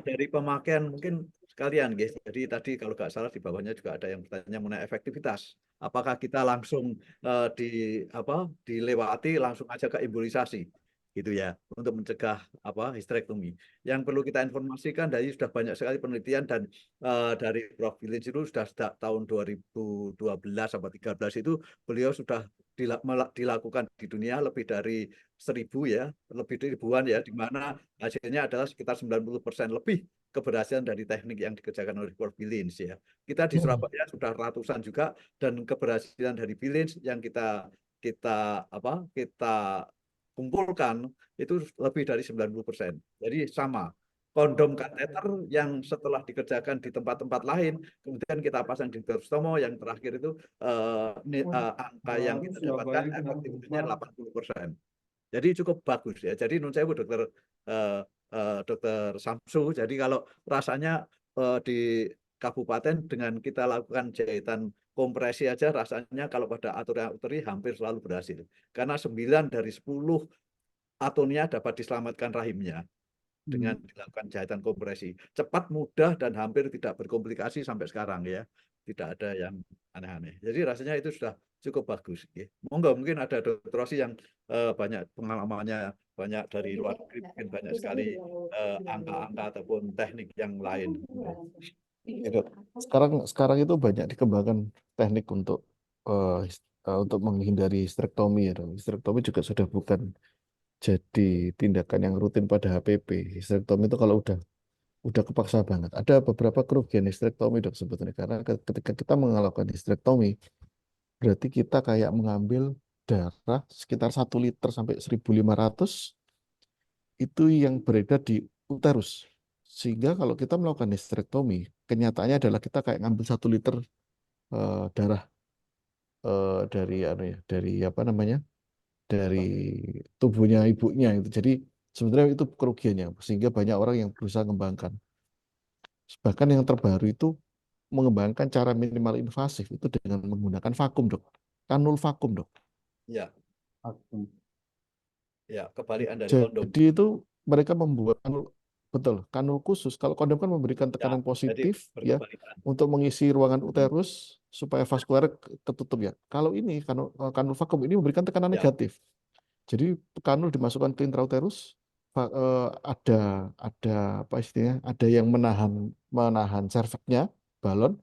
dari pemakaian mungkin sekalian, nggih. Jadi tadi kalau nggak salah di bawahnya juga ada yang bertanya mengenai efektivitas. Apakah kita langsung dilewati langsung aja ke embolisasi gitu ya untuk mencegah histerektomi. Yang perlu kita informasikan dari sudah banyak sekali penelitian dan dari Prof. Bilin itu sudah sejak tahun 2012 sampai 2013 itu beliau sudah dilakukan di dunia lebih dari 1.000 ya, lebih dari ribuan ya, di mana hasilnya adalah sekitar 90% lebih keberhasilan dari teknik yang dikerjakan oleh Prof. Bilin ya. Kita di Surabaya sudah ratusan juga dan keberhasilan dari Bilin yang kita kumpulkan itu lebih dari 90%. Jadi sama. Kondom kateter yang setelah dikerjakan di tempat-tempat lain, kemudian kita pasang di Storstomo, yang terakhir itu angka yang kita dapatkan efektivitasnya 80%. Jadi cukup bagus ya. Jadi menurut saya Dokter Samsu, jadi kalau rasanya di kabupaten dengan kita lakukan jahitan kompresi aja rasanya kalau pada aturan hampir selalu berhasil. Karena 9 dari 10 atonia dapat diselamatkan rahimnya dengan dilakukan jahitan kompresi. Cepat, mudah, dan hampir tidak berkomplikasi sampai sekarang ya. Tidak ada yang aneh-aneh. Jadi rasanya itu sudah cukup bagus. Ya. Monggo mungkin ada Dr. Rosi yang banyak pengalamannya, banyak dari luar negeri, mungkin banyak sekali angka-angka ataupun teknik yang lain. Ya, sekarang itu banyak dikembangkan teknik untuk menghindari histerektomi ya. Histerektomi juga sudah bukan jadi tindakan yang rutin pada HPP. Histerektomi itu kalau udah kepaksa banget. Ada beberapa kerugian histerektomi dok sebetulnya karena ketika kita melakukan histerektomi berarti kita kayak mengambil darah sekitar 1 liter sampai 1.500 itu yang beredar di uterus. Sehingga kalau kita melakukan histerektomi, kenyataannya adalah kita kayak ngambil 1 liter darah dari tubuhnya ibunya itu. Jadi sebenarnya itu kerugiannya sehingga banyak orang yang berusaha mengembangkan. Bahkan yang terbaru itu mengembangkan cara minimal invasif itu dengan menggunakan vakum dok, kanul vakum dok. Ya. Vakum. Ya, kebalikan dari kondom. Jadi itu mereka membuat kanul khusus. Kalau kondom kan memberikan tekanan positif ya untuk mengisi ruangan uterus supaya vaskuler ketutup ya. Kalau ini kanul vakum ini memberikan tekanan negatif. Jadi kanul dimasukkan ke intrauterus ada apa istilahnya? Ada yang menahan serveknya balon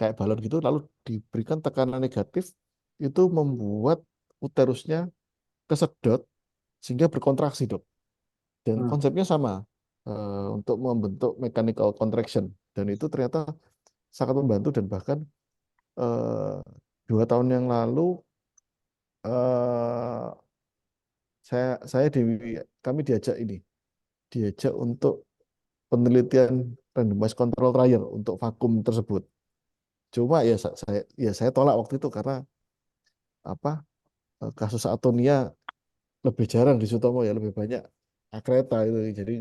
kayak balon gitu lalu diberikan tekanan negatif itu membuat uterusnya kesedot sehingga berkontraksi dok. Dan konsepnya sama untuk membentuk mechanical contraction dan itu ternyata sangat membantu dan bahkan eh, 2 tahun yang lalu eh, saya kami diajak untuk penelitian randomized control trial untuk vakum tersebut. Cuma saya tolak waktu itu karena apa kasus atonia lebih jarang di Sutomo ya, lebih banyak akreta itu. Jadi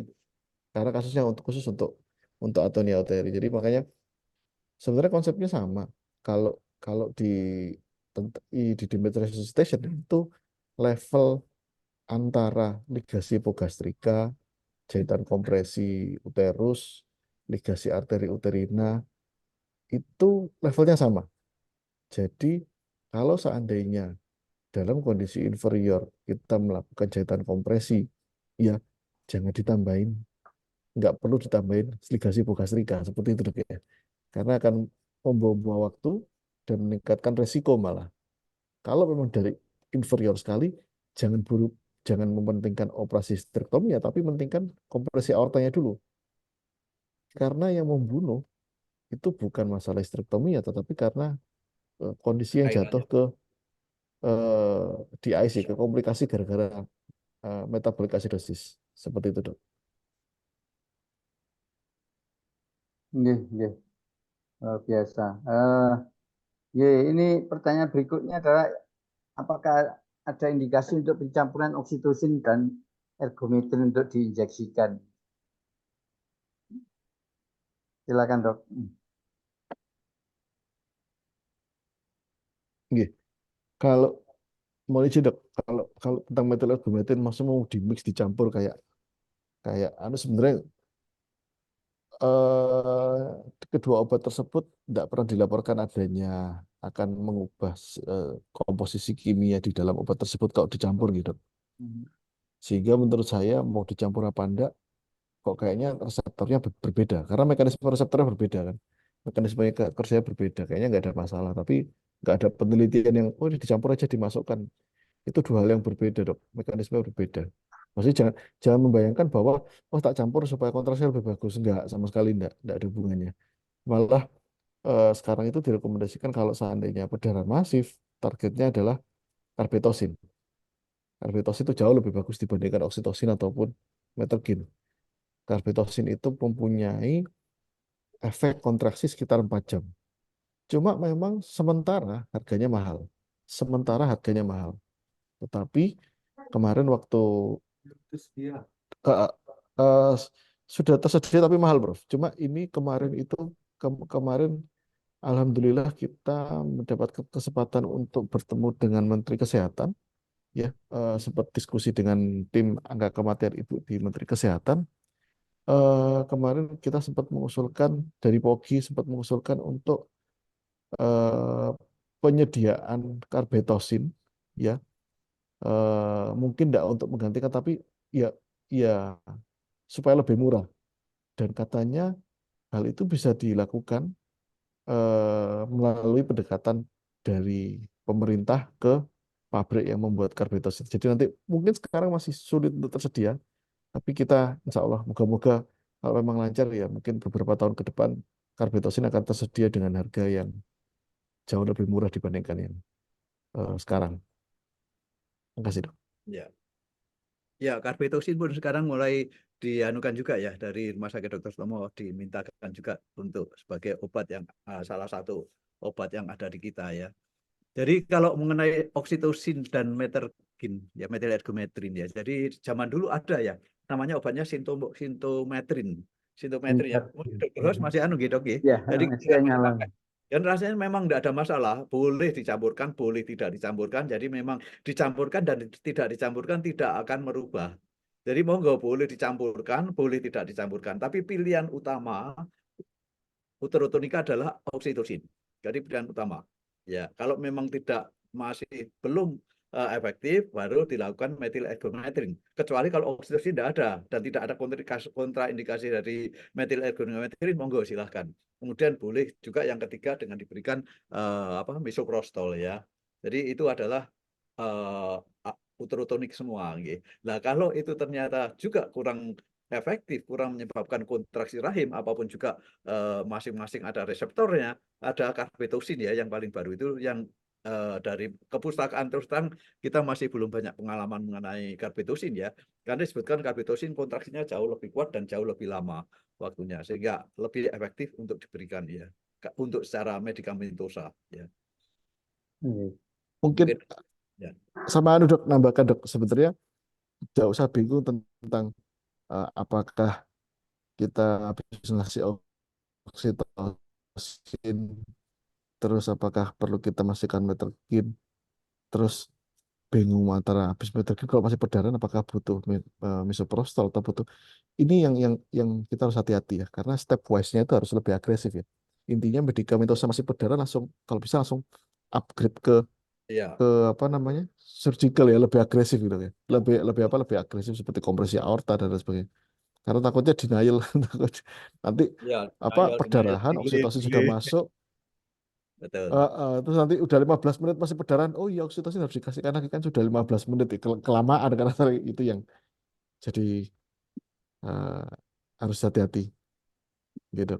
karena kasusnya khusus untuk atonia UTRI. Jadi makanya sebenarnya konsepnya sama. Kalau kalau di Demeter Resuscitation itu level antara ligasi hipogastrika, jahitan kompresi uterus, ligasi arteri uterina itu levelnya sama. Jadi kalau seandainya dalam kondisi inferior kita melakukan jahitan kompresi, ya jangan ditambahin, nggak perlu ditambahin ligasi hipogastrika seperti itu dok ya. Karena akan membawa waktu dan meningkatkan resiko malah. Kalau memang dari inferior sekali, jangan jangan mementingkan operasi histerektomi ya, tapi mementingkan kompresi aortanya dulu. Karena yang membunuh itu bukan masalah histerektomi ya, tetapi karena kondisi yang jatuh Cairannya. ke eh, DIC, ke komplikasi gara-gara metabolic acidosis. Seperti itu, Dok. Nggih, nggih. Biasa. Ini pertanyaan berikutnya adalah apakah ada indikasi untuk pencampuran oksitosin dan ergometrin untuk diinjeksikan? Silakan dok. Nggih. Kalau mau izin dok, kalau kalau tentang metil ergometrin maksudnya mau di mix dicampur kayak kayak sebenarnya eh, kedua obat tersebut tidak pernah dilaporkan adanya akan mengubah komposisi kimia di dalam obat tersebut kalau dicampur gitu. Sehingga menurut saya mau dicampur apa enggak, kok kayaknya reseptornya berbeda. Karena mekanisme reseptornya berbeda kan. Mekanisme kerjanya berbeda. Kayaknya nggak ada masalah. Tapi nggak ada penelitian yang, oh ini dicampur aja dimasukkan. Itu dua hal yang berbeda dok. Mekanisme berbeda. Maksudnya jangan membayangkan bahwa, oh tak campur supaya kontrasnya lebih bagus. Enggak, sama sekali enggak ada hubungannya. Malah sekarang itu direkomendasikan kalau seandainya perdarahan masif, targetnya adalah karbetosin. Karbetosin itu jauh lebih bagus dibandingkan oksitosin ataupun metergin. Karbetosin itu mempunyai efek kontraksi sekitar 4 jam. Cuma memang sementara harganya mahal. Sementara harganya mahal. Tetapi kemarin waktu eh, eh, sudah tersedia tapi mahal, Bro. Cuma ini kemarin itu kemarin alhamdulillah kita mendapat kesempatan untuk bertemu dengan Menteri Kesehatan ya, sempat diskusi dengan tim angka kematian ibu di Menteri Kesehatan. Kemarin kita sempat mengusulkan dari POGI sempat mengusulkan untuk eh, penyediaan karbetosin ya, mungkin tidak untuk menggantikan tapi ya ya supaya lebih murah, dan katanya hal itu bisa dilakukan melalui pendekatan dari pemerintah ke pabrik yang membuat karbetosin. Jadi nanti mungkin sekarang masih sulit untuk tersedia, tapi kita insya Allah moga-moga kalau memang lancar ya mungkin beberapa tahun ke depan karbetosin akan tersedia dengan harga yang jauh lebih murah dibandingkan yang sekarang. Terima kasih, Dok. Ya. Ya, karbetosin pun sekarang mulai dianukan juga ya dari Rumah Sakit Dr. Sutomo, dimintakan juga untuk sebagai obat yang salah satu obat yang ada di kita ya. Jadi kalau mengenai oksitosin dan metergin ya, metil ergometrin ya. Jadi zaman dulu ada ya namanya obatnya sintometrin. Sintometrin ya. Terus masih anu gitu oke. Ya, Jadi saya tidak nyala. pakai. Dan rasanya memang tidak ada masalah, boleh dicampurkan, boleh tidak dicampurkan. Jadi memang dicampurkan dan tidak dicampurkan tidak akan merubah. Jadi monggo boleh dicampurkan, boleh tidak dicampurkan. Tapi pilihan utama uterotonika adalah oksitosin. Jadi pilihan utama. Ya, kalau memang tidak masih belum efektif, baru dilakukan metil ergometrin. Kecuali kalau oksitosin tidak ada dan tidak ada kontraindikasi dari metil ergometrin, monggo silahkan. Kemudian boleh juga yang ketiga dengan diberikan misoprostol ya. Jadi itu adalah uterotonik semua. Nah, kalau itu ternyata juga kurang efektif, kurang menyebabkan kontraksi rahim, apapun juga masing-masing ada reseptornya, ada karbitosin ya yang paling baru itu yang dari kepustakaan terus terang kita masih belum banyak pengalaman mengenai karbitosin ya, karena disebutkan karbitosin kontraksinya jauh lebih kuat dan jauh lebih lama waktunya, sehingga lebih efektif untuk diberikan ya, untuk secara medikamentosa ya. Mungkin Mungkin ya. sama anu dok, nambahkan dok, sebenarnya tidak usah bingung tentang apakah kita habis ngasih oksitosin, terus apakah perlu kita masukkan metergin, terus bingung antara habis metergin kalau masih perdarahan apakah butuh misoprostol atau butuh ini yang kita harus hati-hati ya, karena step wise-nya itu harus lebih agresif ya. Intinya medikamentosa masih perdarahan langsung kalau bisa langsung upgrade ke Iya. apa namanya surgical ya, lebih agresif gitu ya, lebih agresif seperti kompresi aorta dan lain sebagainya, karena takutnya denial takut nanti Ya, apa denial, perdarahan oksitosin sudah delay. masuk. Betul. Terus nanti udah 15 menit masih perdarahan, oh iya oksitosin harus dikasih karena kan sudah 15 menit kelamaan, karena itu yang jadi uh, harus hati-hati gitu.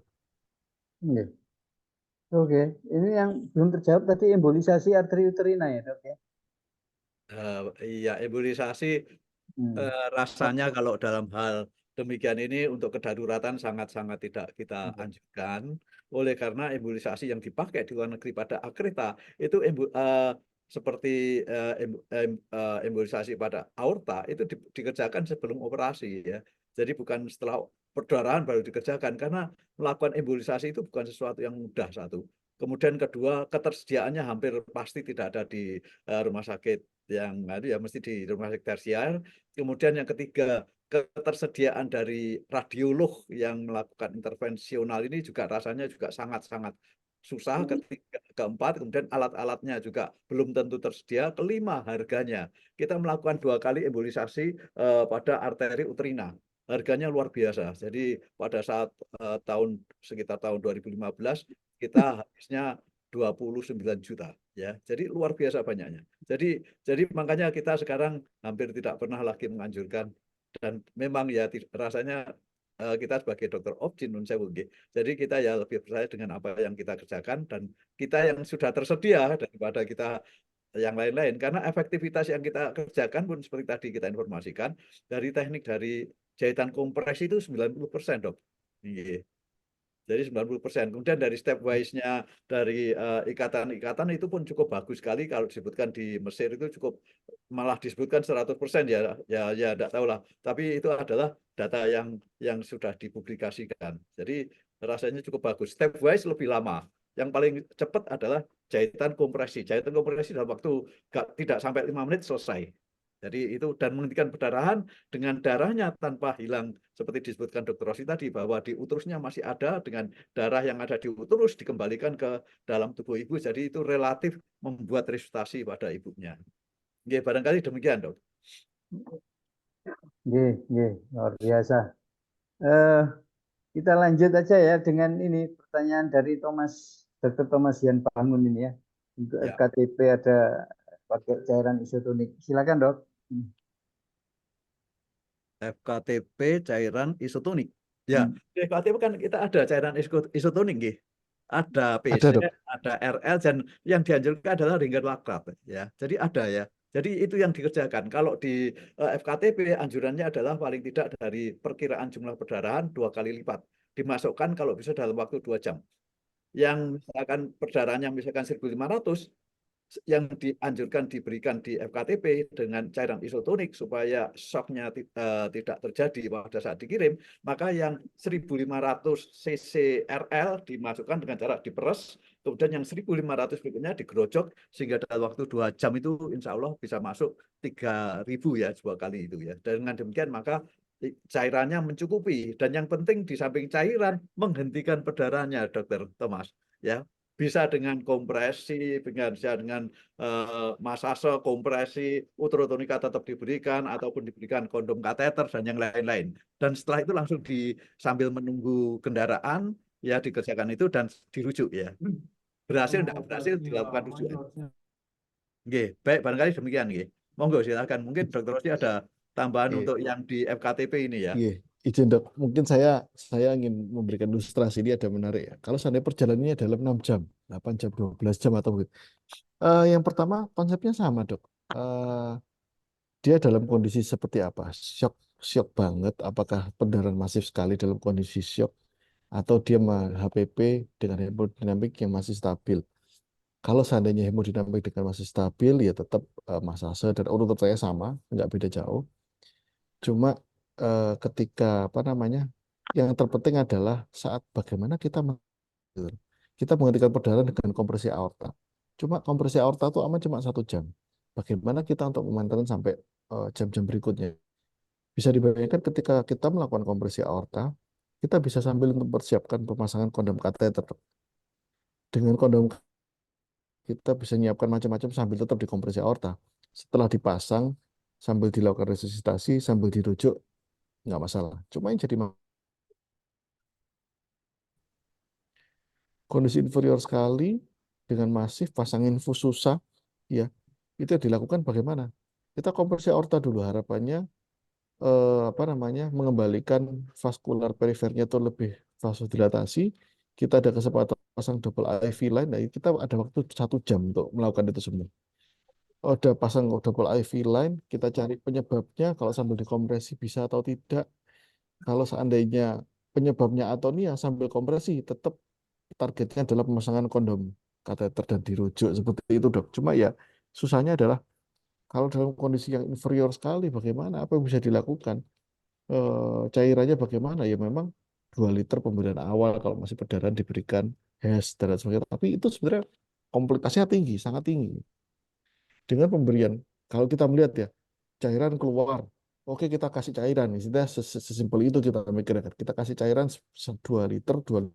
Oke, ini yang belum terjawab tadi embolisasi arteri uterina ya dok ya. Iya, embolisasi rasanya kalau dalam hal demikian ini untuk kedaruratan sangat-sangat tidak kita anjurkan, oleh karena embolisasi yang dipakai di luar negeri pada akreta itu seperti embolisasi pada aorta itu dikerjakan sebelum operasi ya. Jadi bukan setelah perdarahan baru dikerjakan, karena melakukan embolisasi itu bukan sesuatu yang mudah satu. Kemudian kedua, ketersediaannya hampir pasti tidak ada di rumah sakit yang ya mesti di rumah sakit tersier. Kemudian yang ketiga, ketersediaan dari radiolog yang melakukan intervensional ini juga rasanya juga sangat-sangat susah. Ketiga, keempat, kemudian alat-alatnya juga belum tentu tersedia. Kelima, harganya. Kita melakukan 2 kali embolisasi pada arteri uterina. Harganya luar biasa. Jadi pada saat sekitar tahun 2015 kita habisnya 29 juta ya. Jadi luar biasa banyaknya. Jadi makanya kita sekarang hampir tidak pernah lagi menganjurkan, dan memang ya rasanya kita sebagai dokter obgyn nun sewu nggih. Jadi kita ya lebih percaya dengan apa yang kita kerjakan dan kita yang sudah tersedia daripada kita yang lain-lain, karena efektivitas yang kita kerjakan pun seperti tadi kita informasikan dari teknik dari jahitan kompresi itu 90% dok. Iya. Jadi 90%. Kemudian dari stepwise-nya, dari ikatan-ikatan itu pun cukup bagus sekali. Kalau disebutkan di Mesir itu cukup, malah disebutkan 100% ya, ya tidak tahu lah. Tapi itu adalah data yang sudah dipublikasikan. Jadi rasanya cukup bagus. Stepwise lebih lama. Yang paling cepat adalah jahitan kompresi. Jahitan kompresi dalam waktu tidak sampai 5 menit selesai. Jadi itu, dan menghentikan perdarahan dengan darahnya tanpa hilang, seperti disebutkan Dr. Rossi tadi, bahwa di uterusnya masih ada, dengan darah yang ada di uterus dikembalikan ke dalam tubuh ibu. Jadi itu relatif membuat resusitasi pada ibunya. Oke, barangkali demikian dok. Luar biasa. Kita lanjut aja ya dengan ini pertanyaan dari Dr. Thomas Yan Bangun ini ya. Untuk Ya. FKTP ada pakai cairan isotonik. Silakan dok. FKTP cairan isotonik. Ya, di FKTP kan kita ada cairan isotonik nggih. Ada PC, Ada dok. ada RL, dan yang dianjurkan adalah ringgan laktat ya. Jadi ada ya. Jadi itu yang dikerjakan. Kalau di FKTP anjurannya adalah paling tidak dari perkiraan jumlah perdarahan 2 kali lipat. Dimasukkan kalau bisa dalam waktu 2 jam. Yang misalkan perdarahannya misalkan 1.500, yang dianjurkan diberikan di FKTP dengan cairan isotonik supaya shocknya tidak terjadi pada saat dikirim, maka yang 1.500 cc RL dimasukkan dengan cara diperes, kemudian yang 1.500 berikutnya digerojok, sehingga dalam waktu 2 jam itu insya Allah bisa masuk 3.000 ya 2 kali itu ya. Dan dengan demikian maka cairannya mencukupi, dan yang penting di samping cairan menghentikan perdarahannya Dr. Thomas ya. Bisa dengan kompresi, dengan masase, kompresi, uterotonika tetap diberikan, ataupun diberikan kondom kateter dan yang lain-lain. Dan setelah itu langsung sambil menunggu kendaraan ya dikerjakan itu dan dirujuk ya. Berhasil tidak berhasil dilakukan rujukan. Oke, baik, barangkali demikian nggih. Monggo silakan. Mungkin Dr. Rossi ada tambahan untuk yang di FKTP ini ya. Iya. izin dok, mungkin saya ingin memberikan ilustrasi ini ada menarik ya. Kalau seandainya perjalanannya dalam 6 jam, 8 jam, 12 jam atau begitu. Yang pertama konsepnya sama dok. Dia dalam kondisi seperti apa? Shock, shock banget. Apakah pendarahan masif sekali dalam kondisi shock atau dia HPP dengan hemodinamik yang masih stabil? Kalau seandainya hemodinamik dengan masih stabil, ya tetap masase dan urut saya sama, nggak beda jauh. Cuma ketika apa namanya, yang terpenting adalah saat bagaimana kita menghentikan perdarahan dengan kompresi aorta. Cuma kompresi aorta itu aman cuma 1 jam. Bagaimana kita untuk memantau sampai jam-jam berikutnya? Bisa dibayangkan ketika kita melakukan kompresi aorta, kita bisa sambil mempersiapkan pemasangan kondom kateter. Dengan kondom kita bisa menyiapkan macam-macam sambil tetap dikompresi aorta. Setelah dipasang, sambil dilakukan resusitasi, sambil dirujuk, nggak masalah. Cuma yang jadi kondisi inferior sekali dengan masif pasang infus susah, ya itu yang dilakukan bagaimana? Kita kompresi aorta dulu, harapannya apa namanya, mengembalikan vaskular perifernya itu lebih vasodilatasi. Kita ada kesempatan pasang double IV line, nah kita ada waktu 1 jam untuk melakukan itu semua. Ada pasang double IV line, kita cari penyebabnya, kalau sambil dikompresi bisa atau tidak. Kalau seandainya penyebabnya atonia sambil kompresi, tetap targetnya adalah pemasangan kondom kateter dan dirujuk seperti itu dok. Cuma ya susahnya adalah kalau dalam kondisi yang inferior sekali, bagaimana? Apa yang bisa dilakukan? Cairannya bagaimana? Ya memang 2 liter pemberian awal kalau masih perdarahan diberikan HES dan lain sebagainya. Tapi itu sebenarnya komplikasinya tinggi, sangat tinggi. Dengan pemberian, kalau kita melihat ya, cairan keluar, oke kita kasih cairan. Istilahnya sesimpel itu kita mikirkan. Kita kasih cairan 2 liter, 2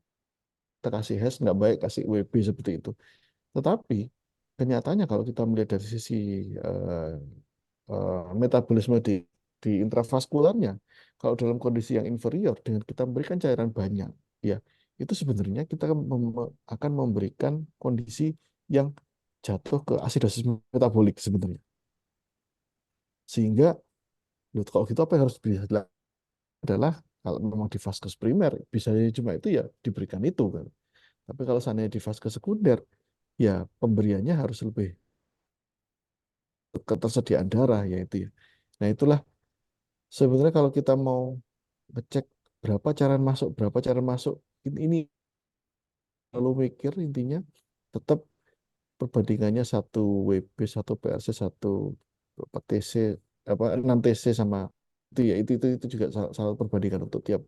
kita kasih HES, nggak baik, kasih WB seperti itu. Tetapi kenyataannya kalau kita melihat dari sisi metabolisme di intravaskularnya, kalau dalam kondisi yang inferior dengan kita memberikan cairan banyak, ya itu sebenarnya kita akan memberikan kondisi yang jatuh ke asidosis metabolik sebenarnya. Sehingga kalau gitu apa yang harus dilakukan adalah kalau memang di vaskes primer bisa cuma itu ya diberikan itu kan. Tapi kalau seandainya di vaskes sekunder, ya pemberiannya harus lebih ketersediaan darah ya itu ya. Nah itulah sebenarnya kalau kita mau ngecek berapa cara masuk, ini lalu mikir intinya tetap perbandingannya 1 WB, 1 PRC, 1 TC, 6 TC sama itu ya itu juga salah perbandingan untuk tiap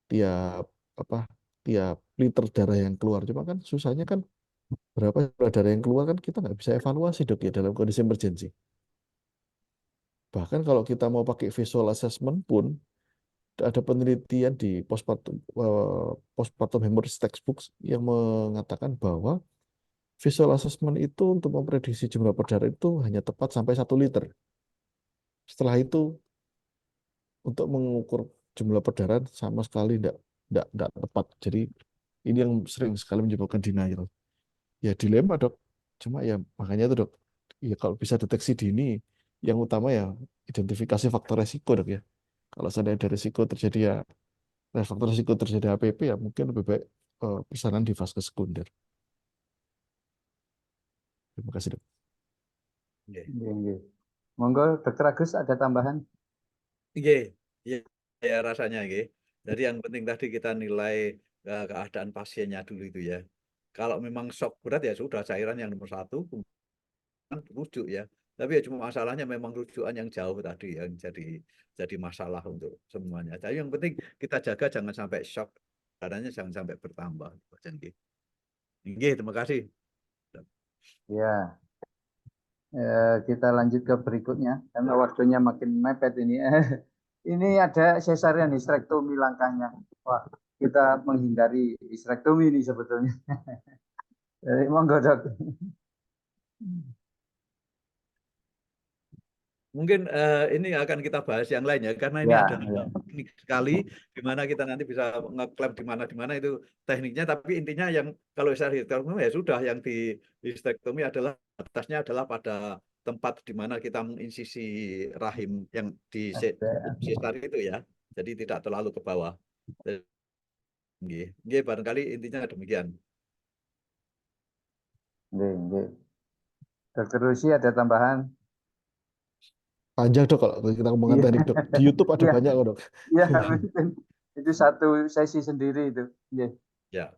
tiap apa tiap liter darah yang keluar. Cuma kan susahnya kan berapa jumlah darah yang keluar kan kita nggak bisa evaluasi dok ya dalam kondisi emergency. Bahkan kalau kita mau pakai visual assessment pun ada penelitian di postpartum hemorrhage textbooks yang mengatakan bahwa visual assessment itu untuk memprediksi jumlah perdarahan itu hanya tepat sampai 1 liter. Setelah itu untuk mengukur jumlah perdarahan sama sekali tidak tepat. Jadi ini yang sering sekali menyebabkan denial. Ya dilema dok. Cuma ya makanya itu dok. Ya kalau bisa deteksi dini, yang utama ya identifikasi faktor resiko dok ya. Kalau seandainya ada resiko terjadi ya, faktor resiko terjadi HPP ya mungkin lebih baik pesanan di vaskes sekunder. Terima kasih dok. Oke. Monggo Dokter Agus ada tambahan? Iya, ya, ya rasanya gitu. Jadi yang penting tadi kita nilai keadaan pasiennya dulu itu ya. Kalau memang shock berat ya sudah cairan yang nomor 1, kemudian rujuk ya. Tapi ya cuma masalahnya memang rujukan yang jauh tadi yang jadi masalah untuk semuanya. Jadi yang penting kita jaga jangan sampai shock, caranya jangan sampai bertambah. Oke, terima kasih. Ya, kita lanjut ke berikutnya karena waktunya makin mepet ini. Ini ada cesarean hysterectomy langkahnya. Wah, kita menghindari hysterectomy ini sebetulnya. Jadi monggo dok. Mungkin ini akan kita bahas yang lain ya, karena ini Ya, ada teknik sekali, di mana kita nanti bisa ngeklaim di mana itu tekniknya. Tapi intinya yang kalau hysterectomy ya sudah, yang di hysterectomy adalah atasnya adalah pada tempat di mana kita menginsisi rahim yang di sesar itu ya. jadi tidak terlalu ke bawah. Nggih, barangkali intinya demikian. Nggih. Dokter Rusi ada tambahan? Panjang dok kalau kita ngomongin Iya. teknik dok. Di YouTube ada Iya. banyak kok dok. Iya, itu satu sesi sendiri itu. Nggih. Ya.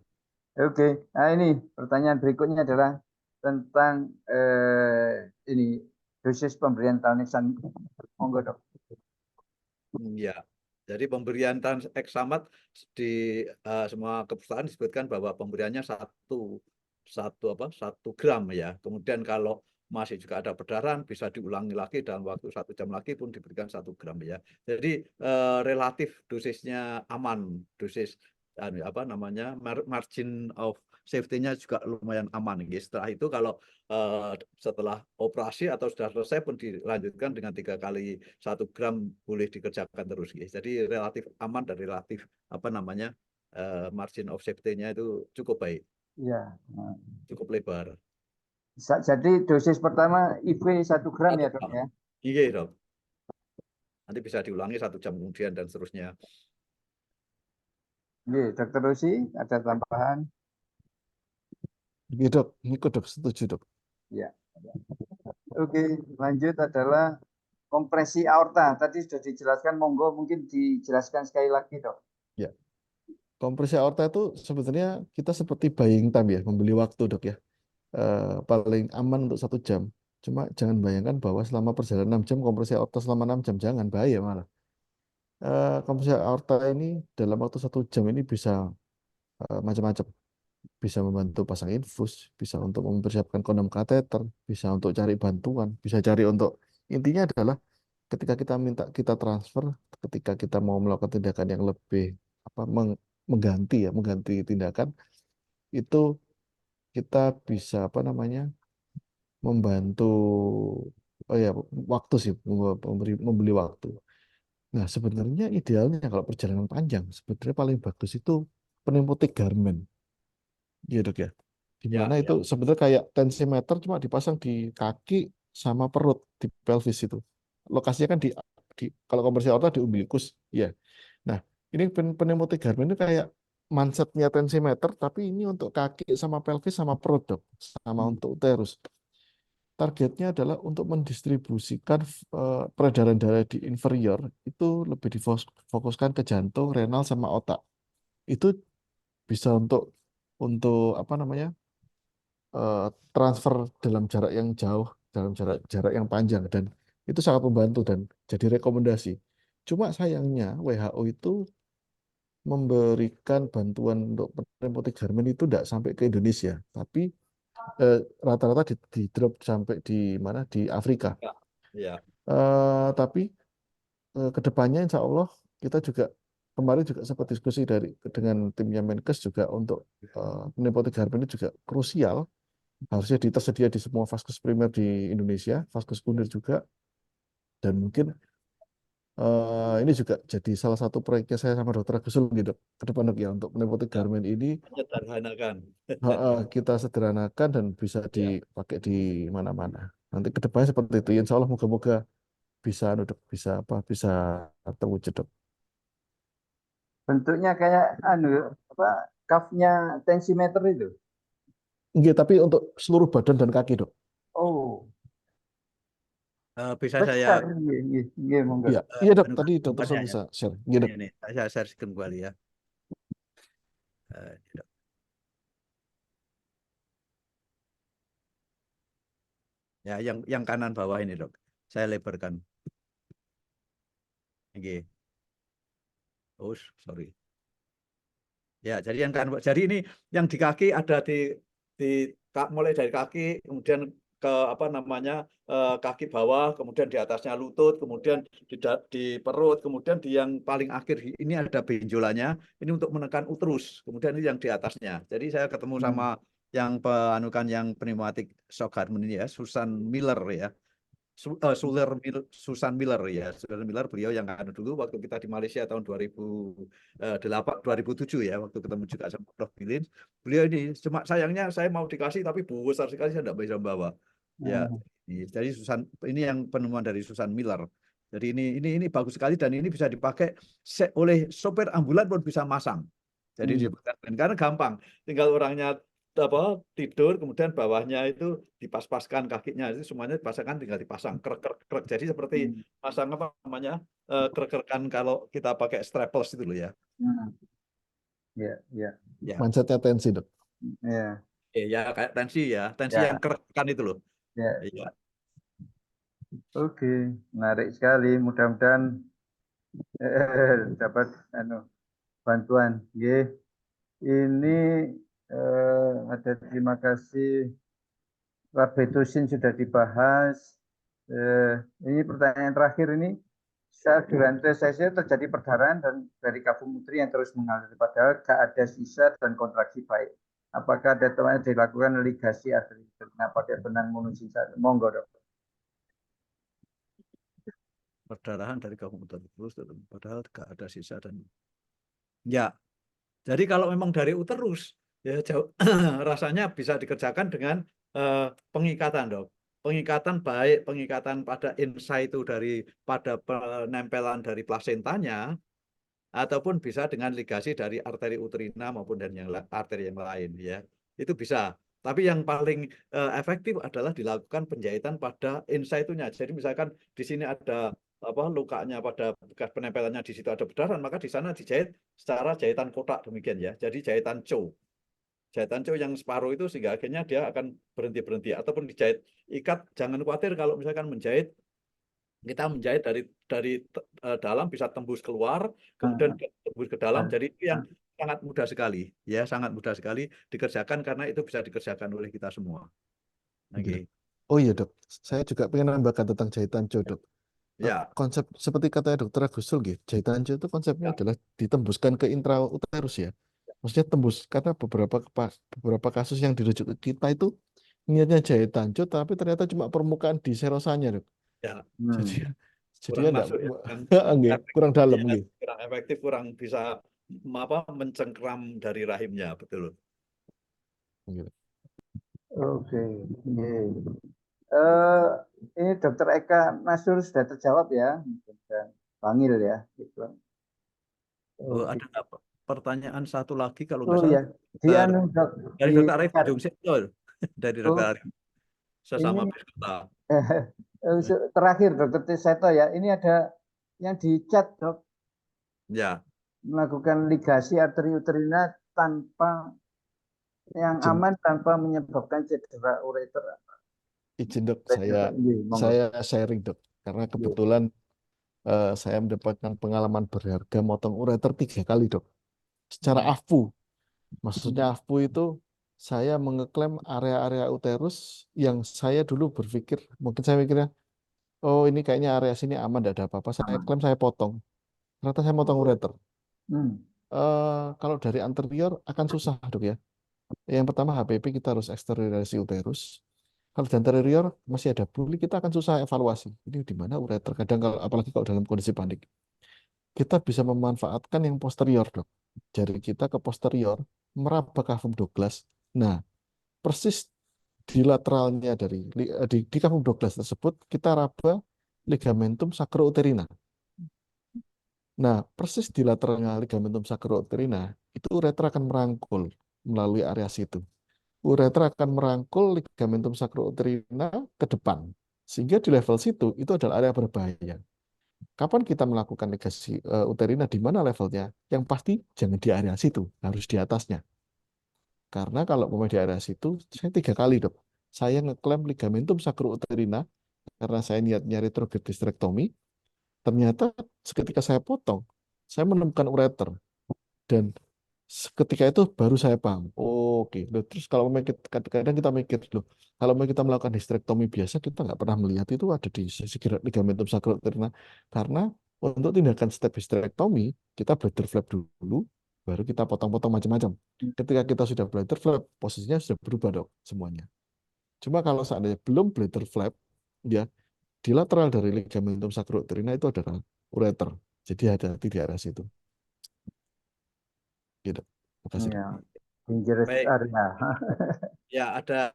Oke. Nah, ini pertanyaan berikutnya adalah tentang ini dosis pemberian Talnexan. Monggo dok. Ya, jadi pemberian transeksamat di semua kepesertaan disebutkan bahwa pemberiannya satu gram ya. Kemudian kalau masih juga ada perdarahan bisa diulangi lagi dalam waktu 1 jam lagi pun diberikan 1 gram ya. Jadi relatif dosisnya aman, dosis margin of safety-nya juga lumayan aman. Setelah itu kalau setelah operasi atau sudah selesai pun dilanjutkan dengan 3 kali 1 gram boleh dikerjakan terus. Jadi relatif aman dan relatif margin of safety-nya itu cukup baik, Iya. cukup lebar. Jadi dosis pertama IV 1 gram ya dok ya? Iya dok. Nanti bisa diulangi 1 jam kemudian dan seterusnya. Iya, Dokter Rusi ada tambahan? Iya dok, ikut dok, setuju dok. Ya. Oke, lanjut adalah kompresi aorta. Tadi sudah dijelaskan, monggo mungkin dijelaskan sekali lagi dok. Ya, kompresi aorta itu sebenarnya kita seperti buying time ya, membeli waktu dok ya. Paling aman untuk 1 jam. Cuma jangan bayangkan bahwa selama perjalanan 6 jam kompresi aorta selama 6 jam, jangan, bahaya malah. Kompresi aorta ini dalam waktu 1 jam ini bisa macam-macam. Bisa membantu pasang infus, bisa untuk mempersiapkan kondom kateter, bisa untuk cari bantuan, bisa cari untuk, intinya adalah ketika kita minta kita transfer, ketika kita mau melakukan tindakan yang lebih mengganti tindakan, itu kita bisa membantu waktu sih, membeli waktu. Nah, sebenarnya idealnya kalau perjalanan panjang, sebenarnya paling bagus itu pneumatic garment. Iya dok ya. Dimana itu sebenarnya kayak tensimeter cuma dipasang di kaki sama perut di pelvis itu. Lokasinya kan kalau kompresi aorta di umbilikus, ya. Nah, ini pneumatic garment itu kayak mansetnya tensimeter, tapi ini untuk kaki sama pelvis sama perut dok, sama untuk uterus. Targetnya adalah untuk mendistribusikan peredaran darah di inferior itu lebih difokuskan ke jantung, renal sama otak. Itu bisa untuk transfer dalam jarak yang jauh, dalam jarak yang panjang, dan itu sangat membantu dan jadi rekomendasi. Cuma sayangnya WHO itu memberikan bantuan untuk pneumatic garment itu tidak sampai ke Indonesia, tapi rata-rata di drop sampai di mana, di Afrika. Ya. Tapi kedepannya Insya Allah kita juga kemarin juga sempat diskusi dengan timnya Menkes juga untuk pneumatic garment ini juga krusial, harusnya tersedia di semua vaskes primer di Indonesia, vaskes kunir juga, dan mungkin ini juga jadi salah satu proyeknya saya sama Dokter Agus gitu ke depan dok ya, untuk pneumatic garment ini kita sederhanakan dan bisa dipakai di mana-mana. Nanti ke depannya seperti itu. Insya Allah moga-moga bisa terwujud dok. Bentuknya kayak cuff-nya tensimeter itu. Enggak, tapi untuk seluruh badan dan kaki dok. Oh. Bisa saya monggo. Iya dok, tadi dokter saya bisa share. Iya dok. Ini saya share kembali ya. Ya, yang kanan bawah ini dok, saya lebarkan. Oke. Oh, sorry. Ya, jadi jadi ini yang di kaki ada mulai dari kaki, kemudian ke kaki bawah, kemudian di atasnya lutut, kemudian di perut, kemudian di yang paling akhir ini ada benjolannya, ini untuk menekan uterus, kemudian ini yang di atasnya. Jadi saya ketemu sama yang pneumatic shock garment ini ya, Susan Miller ya. Susan Miller ya, Susan Miller, beliau yang dulu waktu kita di Malaysia tahun 2007 ya, waktu ketemu juga sama Prof. Bilin. Beliau ini cuma sayangnya saya mau dikasih tapi besar sekali saya tidak bisa membawa. Ya, jadi ini yang penemuan dari Susan Miller. Jadi ini bagus sekali dan ini bisa dipakai oleh sopir ambulan pun bisa masang. Jadi karena gampang, tinggal orangnya tidur, kemudian bawahnya itu dipas-paskan kakinya, itu semuanya dipasangkan, tinggal dipasang krek. Jadi seperti pasang apa namanya krek-krekan kalau kita pakai strapless itu loh ya. Ya, ya, Ya, Mindsetnya tensi, Dok. ya, ya kayak tensi ya, yang krekan itu loh. ya. Iya. Oke, menarik sekali. Mudah-mudahan dapat bantuan. Nggih. Ini ada terima kasih. Rabetosin sudah dibahas. Ini pertanyaan terakhir ini. Saat durantesanya terjadi perdarahan dan dari kafum putri yang terus mengalir, padahal gak ada sisa dan kontraksi baik. Apakah ada teman dilakukan ligasi arteri pakai benang munisi? Monggo, Dok. Perdarahan dari kafum terus, padahal gak ada sisa dan ya. Jadi kalau memang dari uterus, ya jauh, rasanya bisa dikerjakan dengan pengikatan, Dok. Pengikatan baik, pengikatan pada inside itu pada penempelan dari plasentanya, ataupun bisa dengan ligasi dari arteri uterina maupun dan arteri yang lain, ya. Itu bisa. Tapi yang paling efektif adalah dilakukan penjahitan pada inside-nya. Jadi misalkan di sini ada lukanya pada bekas penempelannya, di situ ada perdarahan, maka di sana dijahit secara jahitan kotak demikian ya. Jadi jahitan cow yang separuh itu sehingga akhirnya dia akan berhenti ataupun dijahit ikat. Jangan khawatir kalau misalkan kita menjahit dari dalam bisa tembus keluar, kemudian tembus ke dalam. Jadi itu yang sangat mudah sekali ya, sangat mudah sekali dikerjakan karena itu bisa dikerjakan oleh kita semua. Oke. Oh iya, Dok, saya juga pengen nambahkan tentang jahitan Jo, Dok. Ya. Konsep seperti katanya Dokter Agustul, jahitan Jo itu konsepnya adalah ditembuskan ke intrauterus ya. Maksudnya tembus, karena beberapa kasus yang dirujuk ke kita itu niatnya jahitan Jo, tapi ternyata cuma permukaan di serosanya, Dok. Ya. Jadi kurang ya masuk ya. kurang dalam. Kurang efektif, kurang bisa mencengkram dari rahimnya, betul. Oke. Ini Dokter Eka Nasur sudah terjawab ya, dan Bangil ya. Gitu. Ada pertanyaan satu lagi kalau nggak salah. Dari Dokter Arif Tanjung Seto. Dari Dokter Arif. Sesama peserta. Terakhir Dokter Seto ya. Ini ada yang di chat, Dok. Ya. Melakukan ligasi arteri uterina tanpa yang aman tanpa menyebabkan cedera ureter. Izin, Dok, saya sharing, Dok, karena kebetulan saya mendapatkan pengalaman berharga motong ureter 3 kali, Dok, secara AFU. Maksudnya AFU itu saya mengeklaim area-area uterus yang saya dulu berpikir, mungkin saya mikirnya, oh ini kayaknya area sini aman, tidak ada apa-apa. Saya klaim saya potong. Ternyata saya potong ureter. Kalau dari anterior akan susah, Dok ya. Yang pertama HPP kita harus eksteriorisasi uterus. Kalau di anterior masih ada buli, kita akan susah evaluasi. Ini di mana ureter? Kadang apalagi kalau dalam kondisi panik. Kita bisa memanfaatkan yang posterior, Dok. Jari kita ke posterior, meraba kafum Douglas. Nah, persis di lateralnya di kafum Douglas tersebut, kita raba ligamentum sacrouterina. Nah, persis di lateralnya ligamentum sacrouterina, itu ureter akan merangkul melalui area situ. Ureter akan merangkul ligamentum sacrouterina ke depan. Sehingga di level situ, itu adalah area berbahaya. Kapan kita melakukan ligasi uterina, di mana levelnya? Yang pasti jangan di area situ, harus di atasnya. Karena kalau mau di area situ, saya 3 kali, Dok. Saya ngeklaim ligamentum sacrouterina, karena saya niatnya retrograde hysterectomy. Ternyata ketika saya potong, saya menemukan ureter. Dan ketika itu baru saya paham. Oke. Terus kalau kadang kita mikir, loh, kalau kita melakukan hysterectomy biasa, kita nggak pernah melihat itu ada di sisi ligamentum sacrouterina. Karena untuk tindakan step hysterectomy, kita bladder flap dulu, baru kita potong-potong macam-macam. Ketika kita sudah bladder flap, posisinya sudah berubah, Dok, semuanya. Cuma kalau seandainya belum bladder flap, ya di lateral dari ligamentum sacrouterina itu adalah ureter. Jadi hati-hati di area situ. Gitu. Makasih. Dangerous area. Ya, ada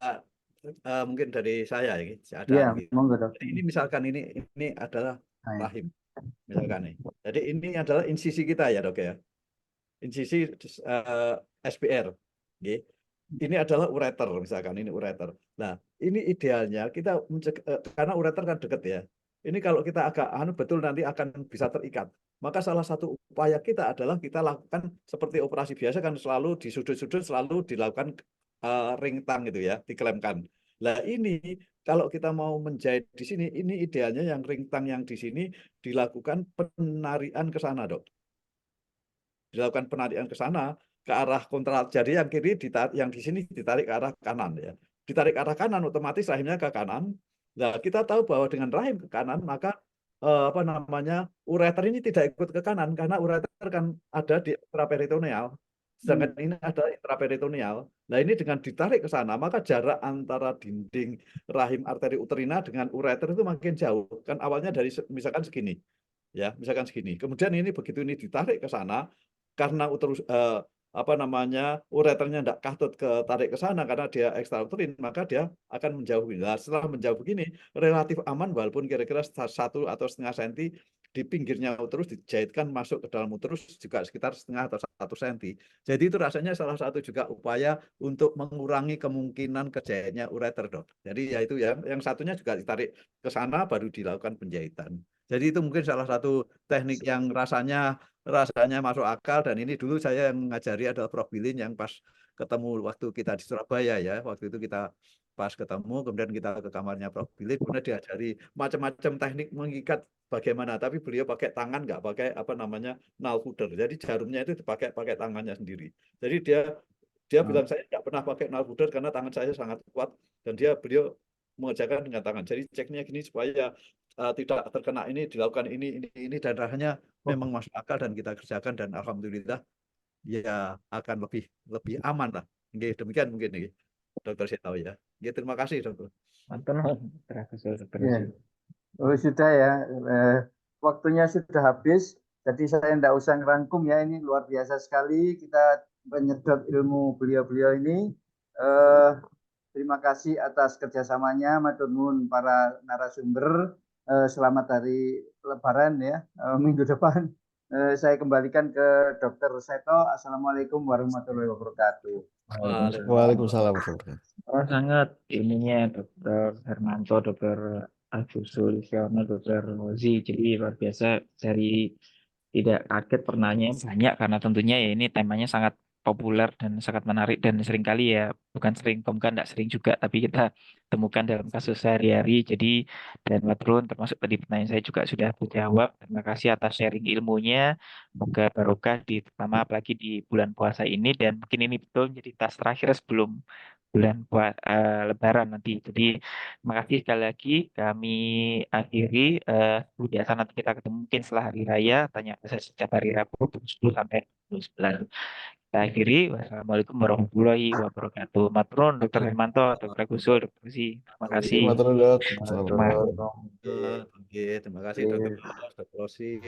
mungkin dari saya ini ada. Ya, monggo, Dok. Ini misalkan ini adalah Nah, ya. rahim. Misalkan nih. Jadi ini adalah insisi kita ya dok ya. Insisi SPR. Oke. Ini adalah ureter misalkan ini ureter. Nah ini idealnya kita karena ureter kan deket ya. Ini kalau kita agak betul nanti akan bisa terikat. Maka salah satu upaya kita adalah kita lakukan seperti operasi biasa kan selalu di sudut-sudut selalu dilakukan ring tang gitu ya, dikelemkan. Nah ini kalau kita mau menjahit di sini, ini idealnya yang ring tang yang di sini dilakukan penarian ke sana dok. Dilakukan penarian ke sana ke arah kontral. Jadi yang kiri ditarik, yang di sini ditarik ke arah kanan ya. Ditarik ke arah kanan otomatis rahimnya ke kanan. Nah, kita tahu bahwa dengan rahim ke kanan maka ureter ini tidak ikut ke kanan karena ureter kan ada di intraperitoneal. Sedangkan ini ada intraperitoneal. Nah, ini dengan ditarik ke sana maka jarak antara dinding rahim arteri uterina dengan ureter itu makin jauh. Kan awalnya dari misalkan segini. Ya, misalkan segini. Kemudian ini begitu ini ditarik ke sana karena ureternya tidak katut ke tarik ke sana karena dia ekstrauterin, maka dia akan menjauh. Nah, setelah menjauh begini relatif aman walaupun kira-kira 1 atau setengah senti di pinggirnya uterus dijahitkan masuk ke dalam uterus juga sekitar setengah atau 1 senti. Jadi itu rasanya salah satu juga upaya untuk mengurangi kemungkinan kejahitnya ureter dok. Jadi ya itu yang satunya juga ditarik ke sana baru dilakukan penjahitan. Jadi itu mungkin salah satu teknik yang rasanya masuk akal dan ini dulu saya yang ngajari adalah Prof. Bilin yang pas ketemu waktu kita di Surabaya ya. Waktu itu kita pas ketemu kemudian kita ke kamarnya Prof. Bilin kemudian diajari macam-macam teknik mengikat bagaimana tapi beliau pakai tangan nggak pakai nalfuder. Jadi jarumnya itu dipakai tangannya sendiri. Jadi dia bilang saya nggak pernah pakai nalfuder karena tangan saya sangat kuat dan beliau mengerjakan dengan tangan. Jadi ceknya gini supaya tidak terkena ini dilakukan ini dan rasanya memang masuk akal dan kita kerjakan dan alhamdulillah ya akan lebih aman lah. Nggih, demikian mungkin nih dokter saya tahu ya. Ya, terima kasih dokter. Mantan dokter Ya. Oh sudah ya, waktunya sudah habis. Jadi saya tidak usah ngerangkum ya, ini luar biasa sekali kita menyedot ilmu beliau-beliau ini. Terima kasih atas kerjasamanya, matur nuwun para narasumber. Selamat hari Lebaran ya, minggu depan. Saya kembalikan ke Dr. Seto. Assalamualaikum warahmatullahi wabarakatuh. Waalaikumsalam warahmatullahi wabarakatuh. Oh, sangat ilmunya Dr. Hermanto, Dr. Al-Fusul, Dr. Rozi. Jadi luar biasa, dari tidak kaget pertanyaannya banyak karena tentunya ya ini temanya sangat populer dan sangat menarik dan seringkali ya bukan tidak sering juga tapi kita temukan dalam kasus sehari-hari. Jadi dan Matrun termasuk tadi pertanyaan saya juga sudah terjawab. Terima kasih atas sharing ilmunya. Semoga barokah terutama apalagi di bulan puasa ini dan mungkin ini betul menjadi tas terakhir sebelum bulan Lebaran nanti. Jadi terima kasih sekali lagi. Kami akhiri. Biasa nanti kita ketemu mungkin setelah hari raya. Tanya saya setiap hari Rabu pukul 10 sampai 11. Kita akhiri. Wassalamualaikum warahmatullahi wabarakatuh. Matrun, Dr. Hermanto, Dr. Gusul, Dr. Zi. Terima kasih. Terima kasih dok. Terima kasih dokter Rosi.